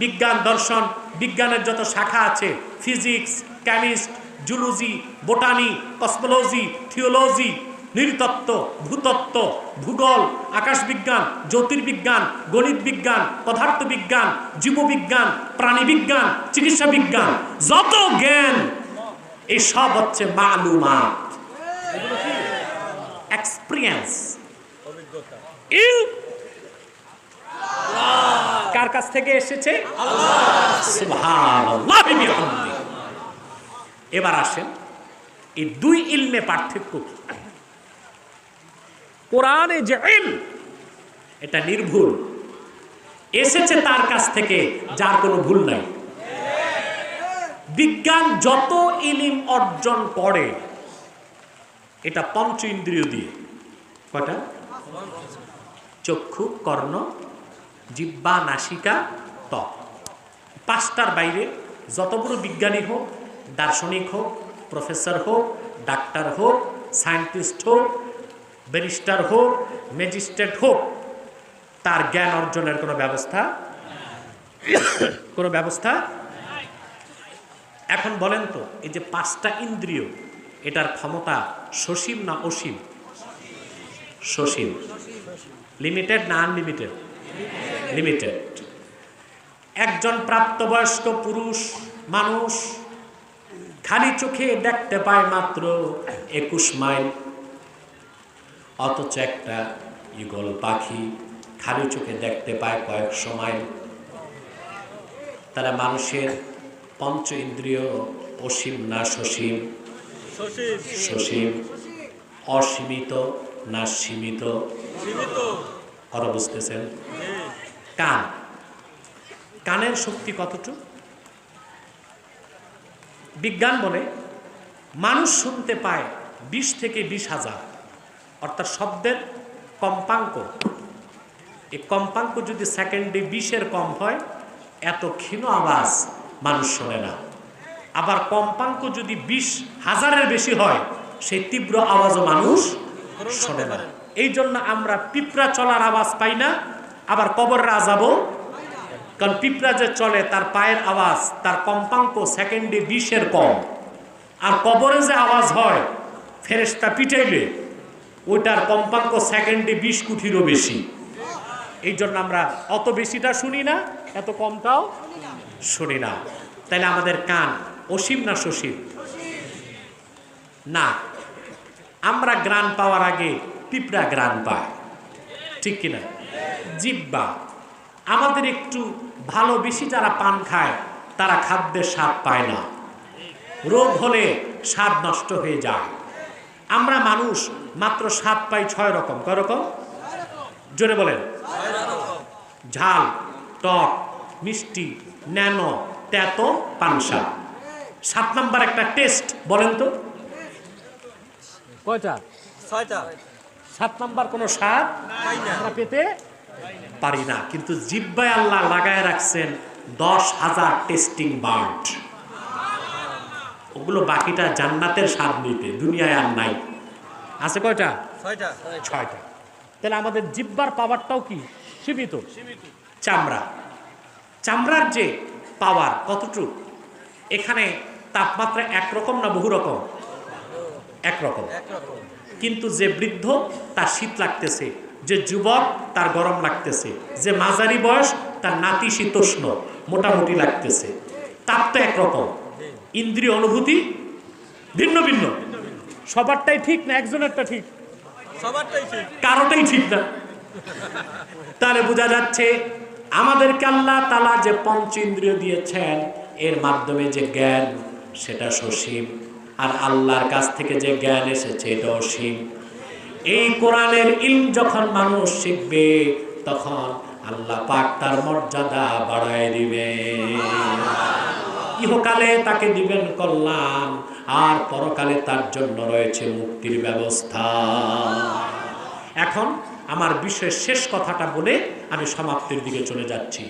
বিজ্ঞান, দর্শন, বিজ্ঞানের যত শাখা আছে, physics, chemist, zoology, botany, cosmology, theology, নৃতত্ত্ব, ভূতত্ত্ব, ভূগোল, আকাশ বিজ্ঞান, জ্যোতির্বিজ্ঞান, গণিত বিজ্ঞান, পদার্থ বিজ্ঞান, জীববিজ্ঞান, প্রাণী বিজ্ঞান, চিকিৎসা বিজ্ঞান, যত জ্ঞান এই সব হচ্ছে মালুমাত, এক্সপিরিয়েন্স। কার কাছ থেকে এসেছে? সুবহানাল্লাহ বিহামদিহি। এবার আসেন এই দুই ইলমে পার্থক্য কি? কোরআনে যে ইলম এটা নির্ভুল, এসেছে তার কাছ থেকে, যার কোনো ভুল নাই। বিজ্ঞান যত ইলম অর্জন করে এটা পঞ্চ ইন্দ্রিয় দিয়ে। কয়টা? চক্ষু, কর্ণ, জিহ্বা, নাসিকা, ত্বক। পাঁচটার বাইরে যত বড় বিজ্ঞানী হোক, দার্শনিক হোক, প্রফেসর হোক, ডাক্তার হোক, সায়েন্টিস্ট হোক, ব্যারিস্টার হোক, ম্যাজিস্ট্রেট হোক, তার জ্ঞান অর্জনের কোনো ব্যবস্থা। এখন বলেন তো, এই যে পাঁচটা ইন্দ্রিয়, এটার ক্ষমতা সসীম না অসীম? সসীম। লিমিটেড না আনলিমিটেড? লিমিটেড। একজন প্রাপ্তবয়স্ক পুরুষ মানুষ খালি চোখে দেখতে পায় মাত্র 21 মাইল, অথচ একটা ঈগল পাখি খালি চোখে দেখতে পায় কয়েকশো মাইল। তারা মানুষের পঞ্চ ইন্দ্রিয় অসীম না সসীম? সসীম। অসীমিত না সীমিত? কথা বুঝতেছেন? কানের শক্তি কতটুকু? বিজ্ঞান বলে মানুষ শুনতে পায় 20 থেকে 20,000, অর্থাৎ শব্দের কম্পাঙ্ক। এই কম্পাঙ্ক যদি সেকেন্ডে 20-এর কম হয়, এত ক্ষীণ আওয়াজ মানুষ শোনে না। আবার কম্পাঙ্ক যদি 20,000-এর বেশি হয়, সেই তীব্র আওয়াজও মানুষ শোনে না। এই জন্য আমরা পিঁপড়া চলার আওয়াজ পাই না, আবার কবরের আযাবও। কারণ পিঁপড়া যে চলে তার পায়ের আওয়াজ, তার কম্পাঙ্ক সেকেন্ডে 20-এর কম। আর কবরে যে আওয়াজ হয় ফেরেশতা পিটাইলে, ওইটার কম্পাঙ্ক সেকেন্ডে 20 কোটিরও বেশি। এই জন্য আমরা অত বেশিটা শুনি না, এত কমটাও শুনি না। তাহলে আমাদের কান অসীম না সসীম? না, আমরা গ্রাণ পাওয়ার আগে পিঁপড়া গ্রাণ পায়, ঠিক কিনা? জিহ্বা, আমাদের একটু ভালো বেশি যারা পান খায় তারা খাদ্যের স্বাদ পায় না। রোগ হলে স্বাদ নষ্ট হয়ে যায়। আমরা মানুষ মাত্র স্বাদ পাই 6 রকম। কয় রকম? জোরে বলেন। ঝাল, টক, মিষ্টি, ন্যানো, তেতো, পানসা। 7 নাম্বার একটা টেস্ট, বলেন তো কয়টা? 6টা। 7 নাম্বার কোনো স্বাদ আমরা পেতে পারি না, কিন্তু জিহ্বায় আল্লাহ লাগায় রাখছেন 10,000 টেস্টিং বার্ড। ওগুলো বাকিটা জান্নাতের স্বাদ নিতে, দুনিয়ায় আর নাই। আছে কয়টা? 6টা। তাহলে আমাদের জিহ্বার পাওয়ারটাও কি সীমিত। চামড়া, চামড়ার যে পাওয়ার কতটুকু? এখানে তাপমাত্রা একরকম না বহু রকম? একরকম। কিন্তু যে বৃদ্ধ তার শীত লাগতেছে, যে যুবক তার গরম লাগতেছে, যে মাঝারি বয়স তার নাতিশীতোষ্ণ মোটামুটি লাগতেছে। তাপ তো একরকম, ইন্দ্রিয় অনুভূতি ভিন্ন ভিন্ন। সবারটাই ঠিক না একজনেরটা ঠিক? সবারটাই ঠিক, কারোটাই ঠিক না। তাহলে বোঝা যাচ্ছে আমাদেরকে আল্লাহ তাআলা যে পঞ্চেন্দ্রিয় দিয়েছেন, এর মাধ্যমে যে জ্ঞান সেটা সসীম, আর আল্লাহর কাছ থেকে যে জ্ঞান এসেছে এটা অসীম। এই কোরআনের ইলম যখন মানুষ শিখবে, তখন আল্লাহ পাক তার মর্যাদা বাড়ায় দিবে। ইহকালে তাকে দিবেন কল্যাণ, আর পরকালে তার জন্য রয়েছে মুক্তির ব্যবস্থা। এখন আমার বিষয়ের শেষ কথাটা বলে আমি সমাপ্তির দিকে চলে যাচ্ছি।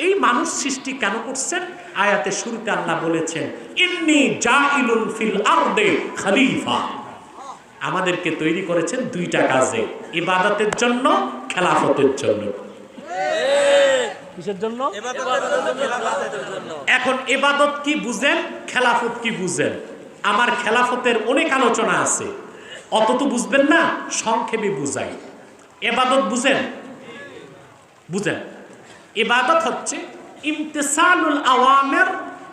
এই মানুষ সৃষ্টি কেন করছেন? আয়াতের শুরুতে আল্লাহ বলেছেন, ইন্নী জাইলুন ফিল আরদে খলিফা। আমাদেরকে তৈরি করেছেন 2টা কাজে, ইবাদতের জন্য, খেলাফতের জন্য। কিসের জন্য? এখন ইবাদত কি বুঝেন, খেলাফত কি বুঝেন? আমার খেলাফতের অনেক আলোচনা আছে, অত তো বুঝবেন না, সংক্ষেপে বুঝাই। ইবাদত বুঝেন? বুঝেন। ইবাদত হচ্ছে ইমতিসালুল আওয়ামির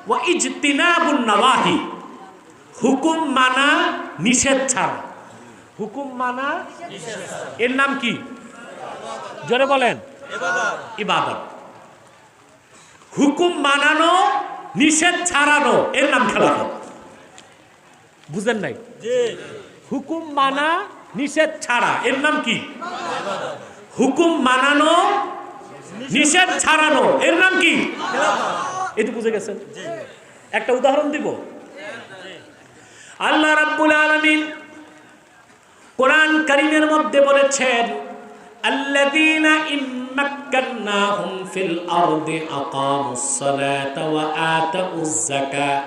ওয়া ইজতিনাবুন নওয়াহি। হুকুম মানা, নিষেধ ছাড়া। হুকুম মানা, এর নাম কি? জোরে বলেন। ইবাদত। হুকুম মানানো, নিষেধ ছাড়ানো, এর নাম খেলাফত। বুঝেন নাই? হুকুম মানা, নিষেধ ছাড়া, এর নাম কি? হুকুম মানানো, নিষেধ ছাড়ানো, এর নাম কি? এটা বুঝে গেছেন? একটা উদাহরণ দিব। আল্লাহ রাব্বুল আলামিন কোরআন কারীমের মধ্যে বলেছেন, আল্লাযীনা ইম্মাক্কান্নাহুম ফিল আরদি আকামুস সালাতা ওয়া আতাউয যাকাত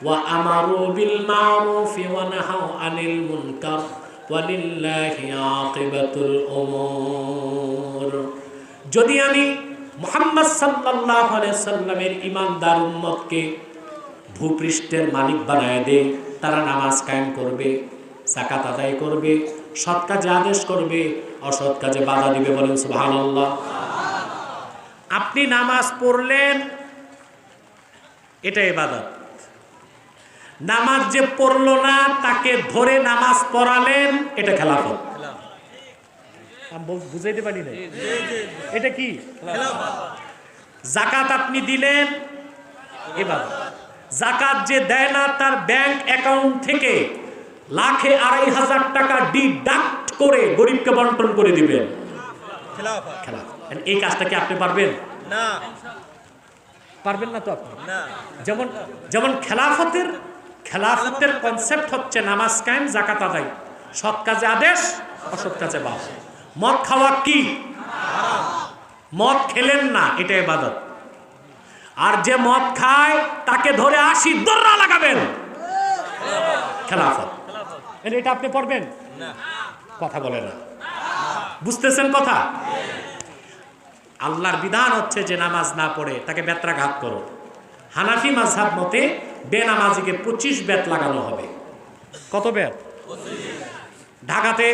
ওয়া আমারু বিল মা'রুফি ওয়া নাহাউ আনিল মুনকার ওয়া লিল্লাহি আকিবাতুল উমুর। যদি আমি মুহাম্মদ সাল্লাল্লাহু আলাইহি সাল্লামের ঈমানদার উম্মতকে ভূপৃষ্ঠের মালিক বানায় দেই, তারা নামাজ কায়েম করবে, যাকাত আদায় করবে, সৎ কাজে আদেশ করবে, অসৎ কাজে বাধা দিবে। বলেন সুবহানাল্লাহ। আপনি নামাজ পড়লেন, এটা ইবাদত। নামাজ যে পড়লো না তাকে ধরে নামাজ পড়ালেন, এটা খেলাফত। বুঝাইতে পারি না, এটা কি? যাকাত আপনি দিলেন, ইবাদত। যাকাত যে দেয় না, তার ব্যাংক অ্যাকাউন্ট থেকে লাখে 2,500 টাকা ডিডাক্ট করে গরিবকে বন্টন করে দিবেন, খেলাফত। এই কাজটা কি আপনি পারবেন? না, পারবেন না তো আপনি। যেমন যেমন খেলাফতের কনসেপ্ট হচ্ছে নামাজ কায়েম, যাকাত আদায়, সৎ কাজে আদেশ, অসৎ কাজে বাধা। মদ খাওয়া কি? মদ খেলেন না, এটা ইবাদত। আর যে মদ খায় তাকে ধরে 80 দররা লাগাবেন, খেলাফত। এটা আপনি পড়বেন? কথা বলে না, বুঝতেছেন কথা? আল্লাহর বিধান হচ্ছে যে নামাজ না পড়ে তাকে বেত্রাঘাত করো। হানাফি মাযহাব মতে বেনামাজিকে 25 বেত লাগানো হবে। কত বেত? ঢাকাতে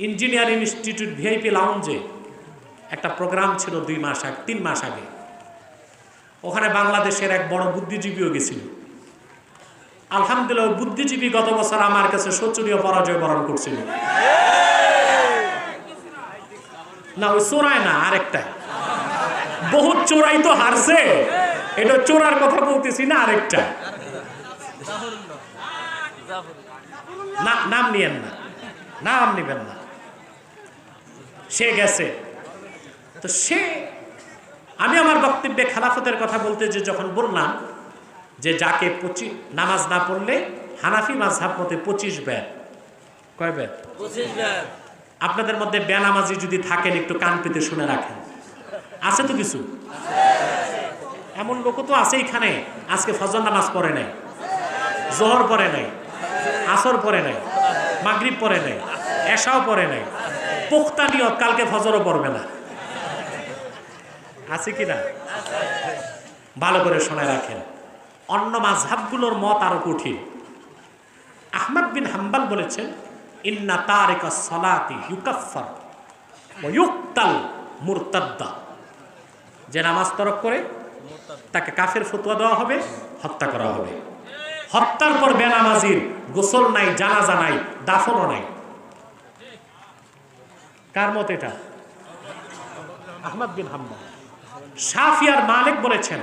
ইঞ্জিনিয়ার ইনস্টিটিউট ভিআইপি লাউঞ্জে একটা প্রোগ্রাম ছিল 3 মাস আগে। ওখানে বাংলাদেশের এক বড় বুদ্ধিজীবীও গেছিল। আলহামদুলিল্লাহ, বুদ্ধিজীবী গত বছর আমার কাছে শোচনীয় পরাজয় বরণ করছিল। না, ওই চোরায় না, আরেকটা বহুত চোরাই তো হারছে, এটা চোরার কথা বলতেছি না, আরেকটা না, নাম নিয়েন না, নাম নিবেন না। সে গেছে, তো আমি আমার বক্তব্যে খেলাফতের কথা বলতে যে যখন বললাম যে যাকে নামাজ না পড়লে হানাফি মাযহাব মতে 25 বের। কয় বের? 25 বের। আপনাদের মধ্যে বেনামাজি যদি থাকেন একটু কান পেতে শুনে রাখেন, আছে তো কিছু, এমন লোক তো আছে এখানে আজকে ফজর নামাজ পড়ে নাই, জোহর পড়ে নাই, আসর পড়ে নাই, মাগরিব পড়ে নাই, এশাও পড়ে নাই, পোক্তা নিয়ত কালকে ফজরও পড়বে না। আছে কি না? ভালো করে শুনে রাখেন। অন্য মাযহাবগুলোর মত আরো কঠিন। আহমদ বিন হাম্বল বলেছেন, ইন্না তারিকাস সালাতি ইউকাফফার ওয়া ইউকতাল মুরতাদ্দা। যে নামাজ তরক করে তাকে কাফের ফতোয়া দেওয়া হবে, হত্যা করা হবে। হত্যার পর বেনামাজির গোসল নাই, জানাজা নাই, দাফনও নাই। কার মত এটা? আহমদ বিন হাম্বল। শাফি আর মালিক বলেছেন,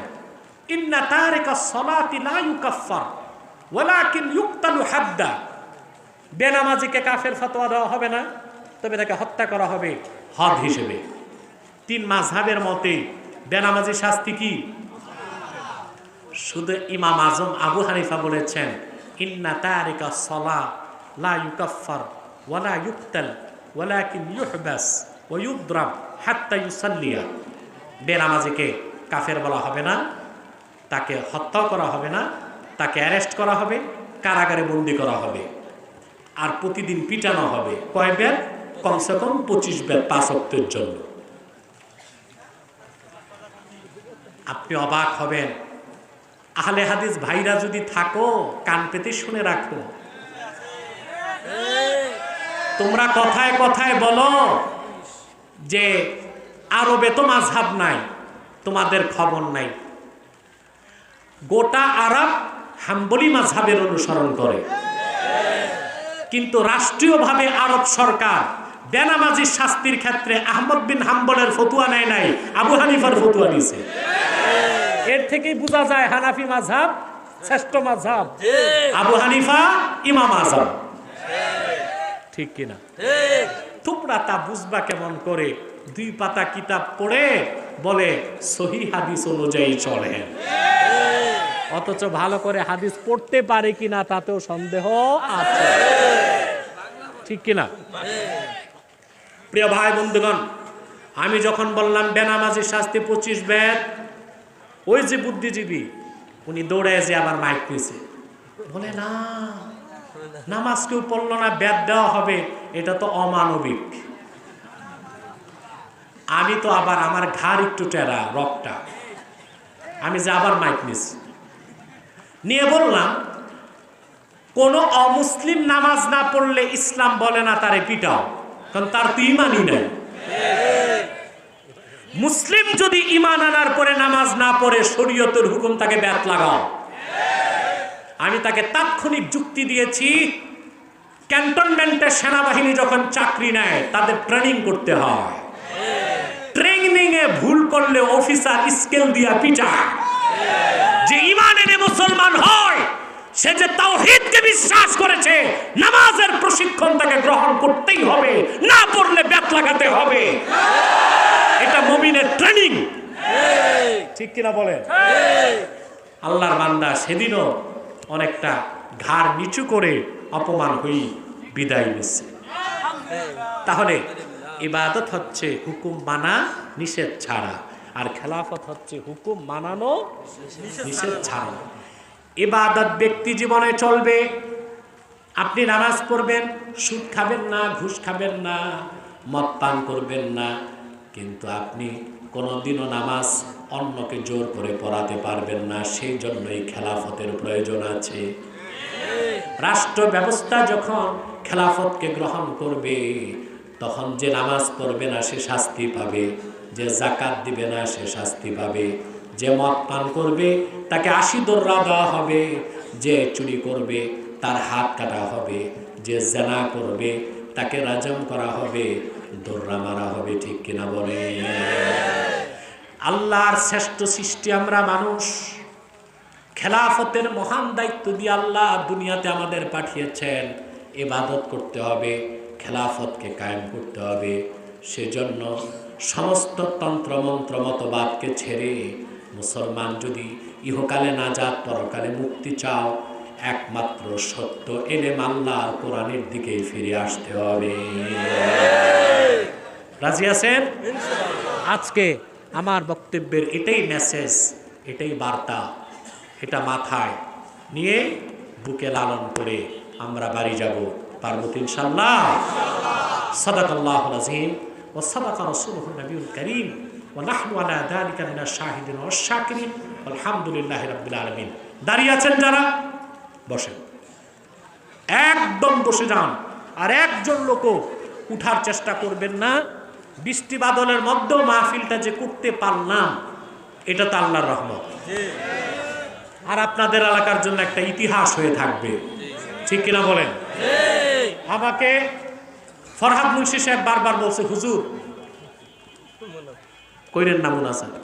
ইন্না তারিকাস সালাতি লা ইউকাফফার ওয়ালাকিন ইউকতালু হাদ্দা। বেনামাজিকে কাফের ফতোয়া দেওয়া হবে না, তবে তাকে হত্যা করা হবে হদ হিসেবে। 3 মাযহাবের মতে বেনামাজির শাস্তি কি? শুধু ইমাম আজম আবু হানিফা বলেছেন, ইন্না তারিকাস সালাত লা ইউকাফফার ওয়ালা ইউকতাল ওয়ালাকিন ইউহবাস ওয়া ইউদরাব হাত্তা ইউসাল্লিয়া। বেনামাজিকে কাফের বলা হবে না, তাকে হত্যা করা হবে না, তাকে অ্যারেস্ট করা হবে, কারাগারে বন্দি করা হবে, আর প্রতিদিন পিটানো হবে। কয় বের? কমসে কম 25 বের 5 ওয়াক্তের জন্য। আপনি অবাক হবেন, আহলে হাদিস ভাইরা যদি থাকো কান পেতে শুনে রাখো। তোমরা কথায় কথায় বলো যে আরবে তো মাযহাব নাই, তোমাদের খবর নাই। গোটা আরব হাম্বলি মাযহাবের অনুসরণ করে, কিন্তু রাষ্ট্রীয়ভাবে আরব সরকার বেনামাজির শাস্তির ক্ষেত্রে আহমদ বিন হাম্বলের ফতোয়া নেয় নাই, আবু হানিফার ফতোয়া নিছে। এর থেকেই বোঝা যায় হানাফি মাযহাব শ্রেষ্ঠ মাযহাব, আবু হানিফা ইমাম আযম। ঠিক কিনা? তোমরা তা বুঝবা কেমন করে? 2 পাতা কিতাব পড়ে বলে সহিহ হাদিস অনুযায়ী চলে, অথচ ভালো করে হাদিস পড়তে পারে কিনা তাতেও সন্দেহ আছে। ঠিক কিনা? প্রিয় ভাই বন্ধুগণ, আমি যখন বললাম বেনামাজির শাস্তি 25 বের, ওই যে বুদ্ধিজীবী উনি দৌড়ে যে আবার মাইক নিয়েছে, বলে না, নামাজ কেউ পড়লো না বেদ দেওয়া হবে, এটা তো অমানবিক। আমি তো আবার আমার ঘাড় একটু টেরা, রকটা, আমি যে আবার মাইক নিয়ে বললাম, কোন অমুসলিম নামাজ না পড়লে ইসলাম বলে না তারে পিটাও, কারণ তার তো ইমানই নাই। মুসলিম যদি ইমান আনার পরে নামাজ না পড়ে শরীয়তের হুকুম তাকে ব্যাত লাগাও। আমি তাকে তাৎক্ষণিক যুক্তি দিয়েছি, ক্যান্টনমেন্টের সেনাবাহিনী যখন চাকরি নেয় তাদের ট্রেনিং করতে হয়, ট্রেনিং এ ভুল করলে অফিসার স্কেল দিয়া পিটায়। যে ঈমান এনে মুসলমান হয়, সে যে তাওহীদকে বিশ্বাস করেছে, নামাজের প্রশিক্ষণ তাকে গ্রহণ করতেই হবে, না পড়লে ব্যাত লাগাতে হবে। এটা মুমিনের ট্রেনিং। ঠিক কিনা বলেন? আল্লাহর বান্দা সেদিনও অনেকটা ঘাড় নিচু করে অপমান হই বিদায় নিচ্ছে। তাহলে ইবাদত হচ্ছে হুকুম মানা নিষেধ ছাড়া, আর খেলাফত হচ্ছে হুকুম মানানো নিষেধ ছাড়া। ইবাদত ব্যক্তি জীবনে চলবে। আপনি নামাজ পড়বেন, সুদ খাবেন না, ঘুষ খাবেন না, মদ পান করবেন না, কিন্তু আপনি কোনোদিনও নামাজ অন্যকে জোর করে পড়াতে পারবেন না। সেই জন্যই খেলাফতের প্রয়োজন আছে। রাষ্ট্র ব্যবস্থা যখন খেলাফতকে গ্রহণ করবে, তখন যে নামাজ পড়বে না সে শাস্তি পাবে, যে যাকাত দিবে না সে শাস্তি পাবে, যে মদ পান করবে তাকে 80 দোররা দেওয়া হবে, যে চুরি করবে তার হাত কাটা হবে, যে জেনা করবে তাকে রাজম করা হবে, দোররা মারা হবে। ঠিক কিনা বলে? আল্লাহর শ্রেষ্ঠ সৃষ্টি আমরা মানুষ। খেলাফতের মহান দায়িত্ব দিয়ে আল্লাহ দুনিয়াতে আমাদের পাঠিয়েছেন। ইবাদত করতে হবে, খেলাফতকে কায়েম করতে হবে। সেজন্য সমস্ত তন্ত্রমন্ত্র মতবাদকে ছেড়ে মুসলমান যদি ইহকালে নাজাত পরকালে মুক্তি চাও, একমাত্র সত্য এলেম আল্লাহর কোরআনের দিকে ফিরে আসতে হবে। রাজি আছেন? আজকে আমার বক্তব্যের এটাই মেসেজ, এটাই বার্তা। এটা মাথায় নিয়ে বুকে লালন করে আমরা বাড়ি যাব। পারবো তো ইনশাআল্লাহ। সাদাকাল্লাহুল আযীম ওয়া সাদাকা রাসূলুহুন নবিয়ুল কারীম ওয়া নাহনু আলা যালিকা মিনাশ শাহিদিন ওয়াশ শাকিরিন আলহামদুলিল্লাহি রাব্বিল আলামিন। দাঁড়িয়ে আছেন যারা, বসেন, একদম বসে যান। আর একজন লোকও উঠার চেষ্টা করবেন না। বৃষ্টি বাদলের মধ্যেও মাহফিলটা যে করতে পারলাম, এটা তো আল্লাহর রহমত। আর আপনাদের এলাকার জন্য একটা ইতিহাস হয়ে থাকবে, ঠিক কিনা বলেন? আমাকে ফরহাদ মুন্সি সাহেব বারবার বলছে, হুজুর কইরেন না মুনাজাত।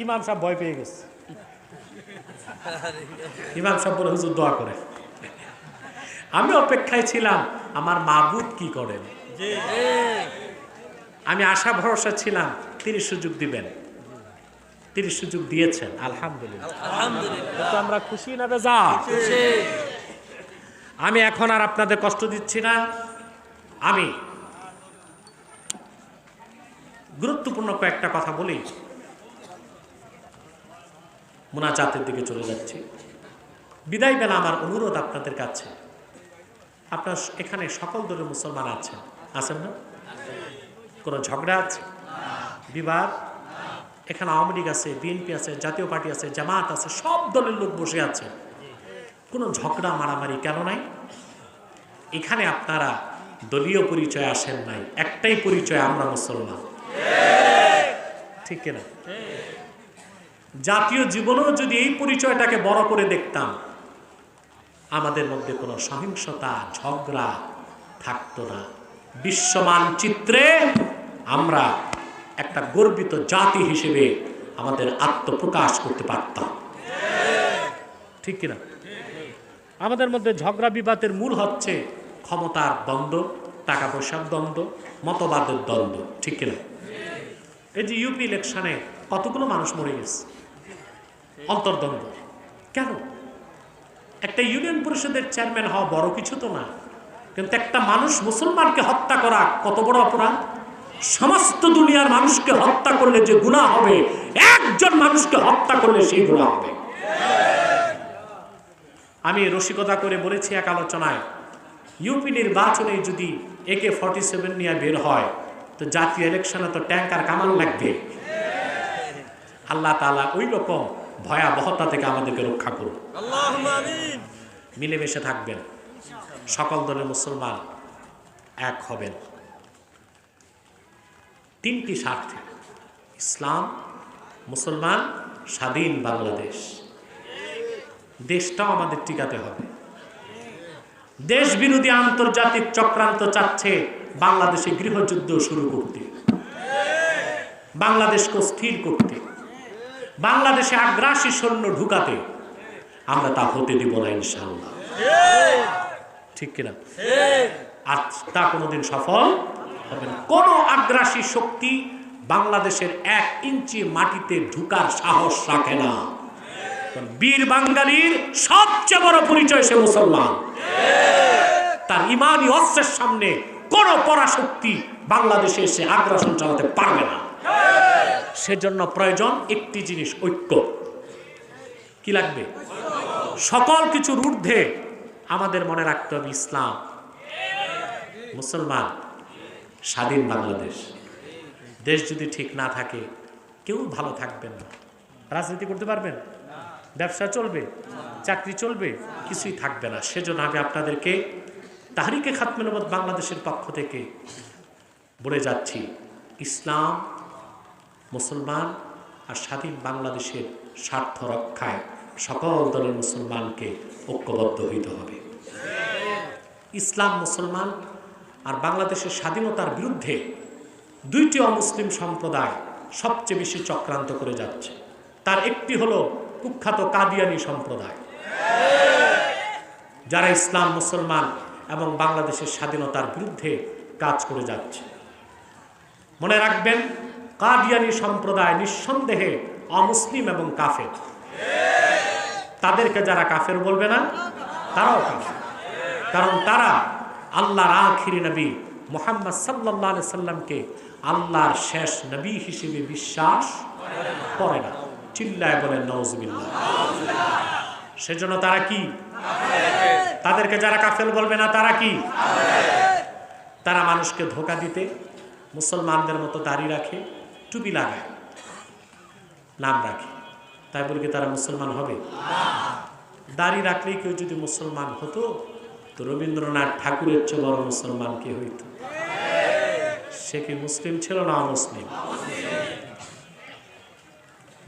ইমাম সাহেব ভয় পেয়ে গেছে। ইমাম সাহেব বলে, হুজুর দোয়া করে। আমি অপেক্ষায় ছিলাম আমার মাবুদ কি করেন। আমি আশা ভরসা ছিলাম তিনি সুযোগ দিবেন। তিনি সুযোগ দিয়েছেন, আলহামদুলিল্লাহ। তো আমরা খুশি না বেজা? আমি এখন আর আপনাদের কষ্ট দিচ্ছি না। আমি গুরুত্বপূর্ণ কয়েকটা কথা বলি, মুনাজাতের দিকে চলে যাচ্ছি। বিদায় বেলা আমার অনুরোধ আপনাদের কাছে, আপনার এখানে সকল দলের মুসলমান আছেন, আছেন না? কোনো ঝগড়া আছে, বিবাদ? এখানে আওয়ামী লীগ আছে, বিএনপি আছে, জাতীয় পার্টি আছে, জামাত আছে, সব দলের লোক বসে আছে। কোনো ঝগড়া মারামারি কেন নাই? এখানে আপনারা দলীয় পরিচয় আসেন নাই, একটাই পরিচয়, আমরা মুসলমান, ঠিক কিনা? জাতীয় জীবনেও যদি এই পরিচয়টাকে বড় করে দেখতাম, আমাদের মধ্যে কোনো সহিংসতা ঝগড়া থাকতো না। বিশ্ব মানচিত্রে আমরা একটা গর্বিত জাতি হিসেবে আমাদের আত্মপ্রকাশ করতে পারতাম, ঠিক কিনা? আমাদের মধ্যে ঝগড়া বিবাদের মূল হচ্ছে ক্ষমতার দ্বন্দ্ব, টাকা পয়সার দ্বন্দ্ব, মতবাদের দ্বন্দ্ব, ঠিক কিনা? এই যে ইউপি ইলেকশনে কতগুলো মানুষ মরে গেছে, অন্তর্দ্বন্দ্ব। কেন? একটা ইউনিয়ন পরিষদের চেয়ারম্যান হওয়া বড় কিছু তো না, কিন্তু একটা মানুষ মুসলমানকে হত্যা করা কত বড় অপরাধ। সমস্ত দুনিয়ার মানুষকে হত্যা করলে যে গুনাহ হবে, একজন মানুষকে হত্যা করলে সেই গুনাহ হবে। আমি রসিকতা করে বলেছি এক আলোচনায়, ইউপি নির্বাচনে যদি AK-47 নিয়ে বের হয়, তো জাতীয় ইলেকশনে তো ট্যাঙ্ক আর কামান লাগবে। আল্লাহ তাআলা ওই রকম ভয়াবহতা থেকে আমাদেরকে রক্ষা করুন। আল্লাহুম্মা আমিন। মিলেমিশে থাকবেন, সকল দলের মুসলমান এক হবেন তিনটি স্বার্থে: ইসলাম, মুসলমান, স্বাধীন বাংলাদেশ। দেশটাও আমাদের টিকাতে হবে। দেশ বিরোধী আন্তর্জাতিক চক্রান্ত চাচ্ছে বাংলাদেশে গৃহযুদ্ধ শুরু করতে, বাংলাদেশকে স্থির করতে, বাংলাদেশে আগ্রাসী সৈন্য ঢুকাতে। আমরা তা হতে দিব না ইনশাআল্লাহ, ঠিক কিনা? আর তা কোনোদিন সফল হবে না। কোন আগ্রাসী শক্তি বাংলাদেশের 1 ইঞ্চি মাটিতে ঢুকার সাহস রাখে না। বীর বাঙালির সবচেয়ে বড় পরিচয় সে মুসলমান। তার ইমানি অস্ত্রের সামনে কোন পরাশক্তি বাংলাদেশে এসে আগ্রাসন চালাতে পারবে না। সেজন্য প্রয়োজন একটি জিনিস, ঐক্য। কি লাগবে? সকল কিছুর ঊর্ধ্বে আমাদের মনে রাখতে হবে ইসলাম, মুসলমান, স্বাধীন বাংলাদেশ। দেশ যদি ঠিক না থাকে কেউ ভালো থাকবেন না। রাজনীতি করতে পারবেন? ব্যবসা চলবে? চাকরি চলবে? কিছুই থাকবে না। সেজন্য আমি আপনাদেরকে তাহরিকে খাতমে নবুওয়াত বাংলাদেশের পক্ষ থেকে বলে যাচ্ছি, ইসলাম, মুসলমান আর স্বাধীন বাংলাদেশের স্বার্থ রক্ষায় সকল দলের মুসলমানকে ঐক্যবদ্ধ হইতে হবে। ইসলাম, মুসলমান আর বাংলাদেশের স্বাধীনতার বিরুদ্ধে দুইটি অমুসলিম সম্প্রদায় সবচেয়ে বেশি চক্রান্ত করে যাচ্ছে। তার একটি হলো কুখ্যাত কাদিয়ানি সম্প্রদায়, যারা ইসলাম, মুসলমান এবং বাংলাদেশের স্বাধীনতার বিরুদ্ধে কাজ করে যাচ্ছে। মনে রাখবেন, কাদিয়ানী সম্প্রদায় নিঃসন্দেহে অমুসলিম এবং কাফের। তাদেরকে যারা কাফের বলবে না, তারাও কাফের, কারণ তারা আল্লাহর আখিরি নবী মুহাম্মদ সাল্লাল্লাহু আলাইহি সাল্লামকে আল্লাহর শেষ নবী হিসেবে বিশ্বাস করে না। চিল্লায় বলেন নাউজুবিল্লাহ। সেজন্য তারা কি? তাদেরকে যারা কাফের বলবে না, তারা কি? তারা মানুষকে ধোঁকা দিতে মুসলমানদের মতো দাড়ি রাখে, টুপি লাগায়, নাম রাখে, তাই বলে কি তারা মুসলমান হবে? দাড়ি রাখলেই কেউ যদি মুসলমান হতো, তো রবীন্দ্রনাথ ঠাকুরের চেয়ে বড় মুসলমান কে হইত? সে কি মুসলিম ছিল না অমুসলিম?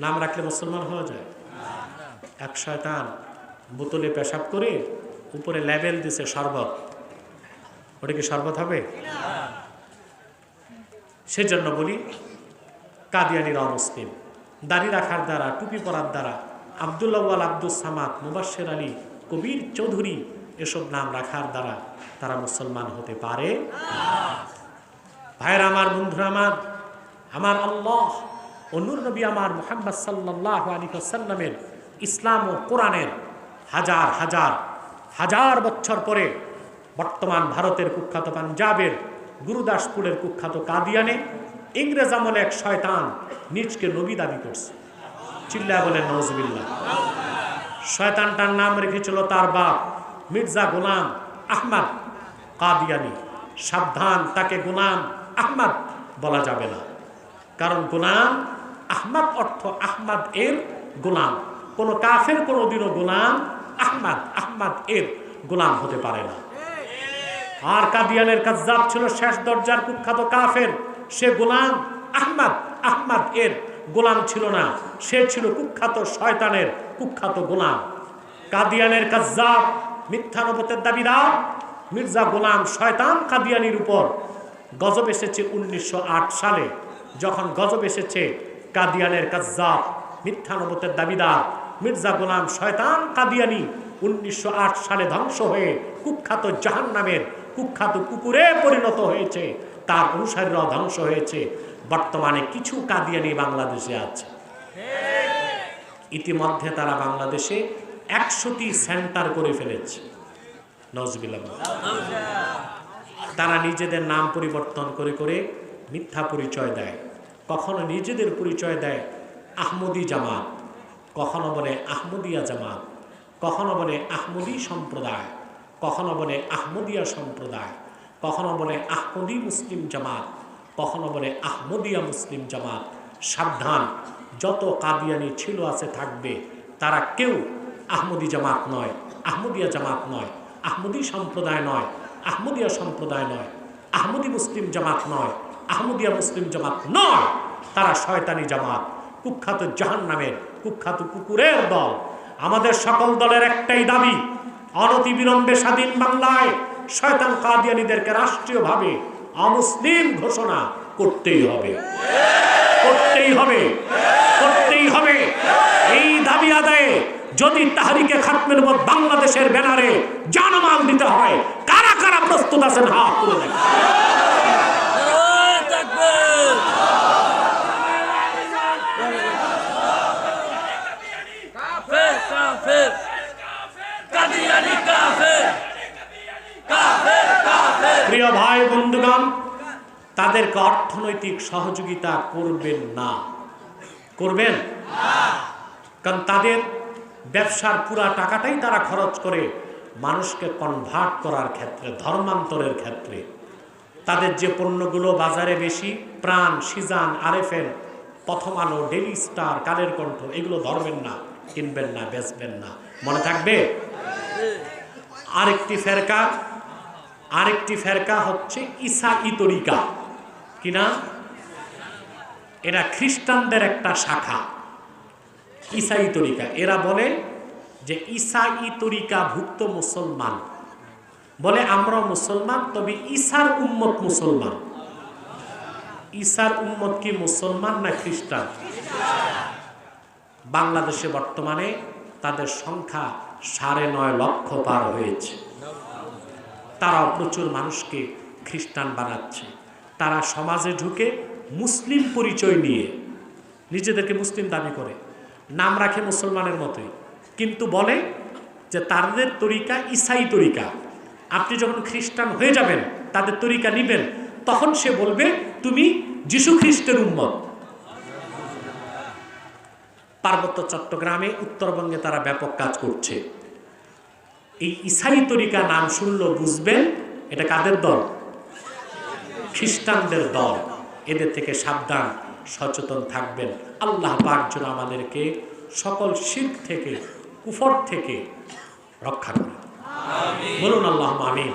নাম রাখলে মুসলমান হওয়া যায়? এক শয়তান বোতলে পেশাব করে উপরে লেবেল দিছে শরবত, ওটা কি শরবত হবে? সেজন্য বলি, কাদিয়ানীরা অমুসলিম। দাড়ি রাখার দ্বারা, টুপি পরার দ্বারা আব্দুল্লাহ ওয়াল আব্দুল সামাদ, মুবাশশির আলী, কবির চৌধুরী এসব নাম রাখার দ্বারা তারা মুসলমান হতে পারে? ভাইরা আমার, বন্ধুরা আমার আল্লাহ ও নূর নবী আমার মুহাম্মদ সাল্লাল্লাহু আলাইহি ওয়াসাল্লামের ইসলাম ও কোরআনের হাজার হাজার হাজার বছর পরে বর্তমান ভারতের কুখ্যাত পাঞ্জাবের গুরুদাসপুরের কুখ্যাত কাদিয়ানে ইংরেজ আমলে এক শয়তান নিজকে নবী দাবি করছে। চিল্লায় বলেন নাউজুবিল্লাহ। শয়তানটার নাম রেখেছিল তার বাপ মির্জা গোলাম আহমদ কাদিয়ানী। সাবধান, তাকে গোলাম আহমদ বলা যাবে না, কারণ গোলাম আহমদ অর্থ আহমদ এর গোলাম। কোন কাফের কোনদিনও গোলাম আহমদ এর গোলাম হতে পারে না। আর কাদিয়ানের কাজ্জাব ছিল শেষ দরজার কুখ্যাত কাফের। সে গোলাম আহমদ এর গোলাম ছিল না, সে ছিল কুখ্যাত শয়তানের কুখ্যাত গোলাম। কাদিয়ানের কাজ্জাব, মিথ্যা নবুয়তের দাবিদার মির্জা গোলাম শয়তান কাদিয়ানির উপর গজব এসেছে 1908 সালে। যখন গজব এসেছে, কাদিয়ানের কাজ্জাব, মিথ্যা নবুয়তের দাবিদার মির্জা গোলাম শয়তান কাদিয়ানি 1908 সালে ধ্বংস হয়ে কুখ্যাত জাহান্নামের কুখ্যাত কুকুরে পরিণত হয়েছে। তার অনুসারীরাও ধ্বংস হয়েছে। বর্তমানে কিছু কাদিয়ানি বাংলাদেশে আছে। ইতিমধ্যে তারা বাংলাদেশে 100টি সেন্টার করে ফেলেছে। নাউজুবিল্লাহ। তারা নিজেদের নাম পরিবর্তন করে করে মিথ্যা পরিচয় দেয়। কখনো নিজেদের পরিচয় দেয় আহমদি জামাত, কখনো বলে আহমদিয়া জামাত, কখনো বলে আহমদি সম্প্রদায়, কখনো বলে আহমদিয়া সম্প্রদায়, কখনো বলে আহমদি মুসলিম জামাত, কখনো বলে আহমদিয়া মুসলিম জামাত। সাবধান, যত কাদিয়ানি ছিল আছে থাকবে, তারা কেউ আহমদি জামাত নয়, আহমদিয়া জামাত নয়, আহমদি সম্প্রদায় নয়, আহমদিয়া সম্প্রদায় নয়, আহমদি মুসলিম জামাত নয়, আহমদিয়া মুসলিম জামাত নয়। তারা শয়তানি জামাত, কুখ্যাত জাহান্নামের কুখ্যাত কুকুরের দল। আমাদের সকল দলের একটাই দাবি, অনতিবিলম্বে স্বাধীন বাংলায় শয়তান কাদিয়ানীদেরকে রাষ্ট্রীয়ভাবে অমুসলিম ঘোষণা করতেই হবে, করতেই হবে, করতেই হবে। এই দাবি আদায়ে যদি তাহরিকে খাতমের উপর বাংলাদেশের ব্যানারে জানমাল দিতে হয়, কারা কারা প্রস্তুত আছেন হাত তুলে দেখেন। প্রিয় ভাই বন্ধুগণ, তাদেরকে অর্থনৈতিক সহযোগিতা করবেন না, করবেন না, কারণ তাদের ব্যবসার পুরা টাকাটাই তারা খরচ করে মানুষকে কনভার্ট করার ক্ষেত্রে, ধর্মান্তরের ক্ষেত্রে। তাদের যে পণ্যগুলো বাজারে বেশি, প্রাণ, সিজান, আরএফএল, প্রথম আলো, ডেইলি স্টার, কালের কণ্ঠ, এগুলো ধরবেন না, কিনবেন না, বেচবেন না। মনে থাকবে? আরেকটি ফেরকা হচ্ছে ঈসাই তরিকা। কিনা? এরা খ্রিস্টানদের একটা শাখা, ঈসাই তরিকা। এরা বলে যে ঈসাই তরিকা ভুক্ত মুসলমান, বলে আমরা মুসলমান, তবে ঈসার উম্মত মুসলমান। ঈসার উম্মত কি মুসলমান না খ্রিস্টান? বাংলাদেশে বর্তমানে তাদের সংখ্যা 9.5 লক্ষ পার হয়েছে। তারাও প্রচুর মানুষকে খ্রিস্টান বানাচ্ছে। তারা সমাজে ঢুকে মুসলিম পরিচয় নিয়ে নিজেদেরকে মুসলিম দাবি করে, নাম রাখে মুসলমানের মতোই, কিন্তু বলে যে তাদের তরিকা ঈসাই তরিকা। আপনি যখন খ্রিস্টান হয়ে যাবেন, তাদের তরিকা নিবেন, তখন সে বলবে তুমি যীশু খ্রিস্টের উম্মত। পার্বত্য চট্টগ্রামে, উত্তরবঙ্গে তারা ব্যাপক কাজ করছে। এই ঈসাই তরিকা নাম শুনলো বুঝবেন এটা কাদের দল? খ্রিস্টানদের দল। এদের থেকে সাবধান, সচেতন থাকবেন। আল্লাহ পাক যেন আমাদেরকে সকল শিরক থেকে, কুফর থেকে রক্ষা করেন। বলুন আল্লাহুম্মা আমিন।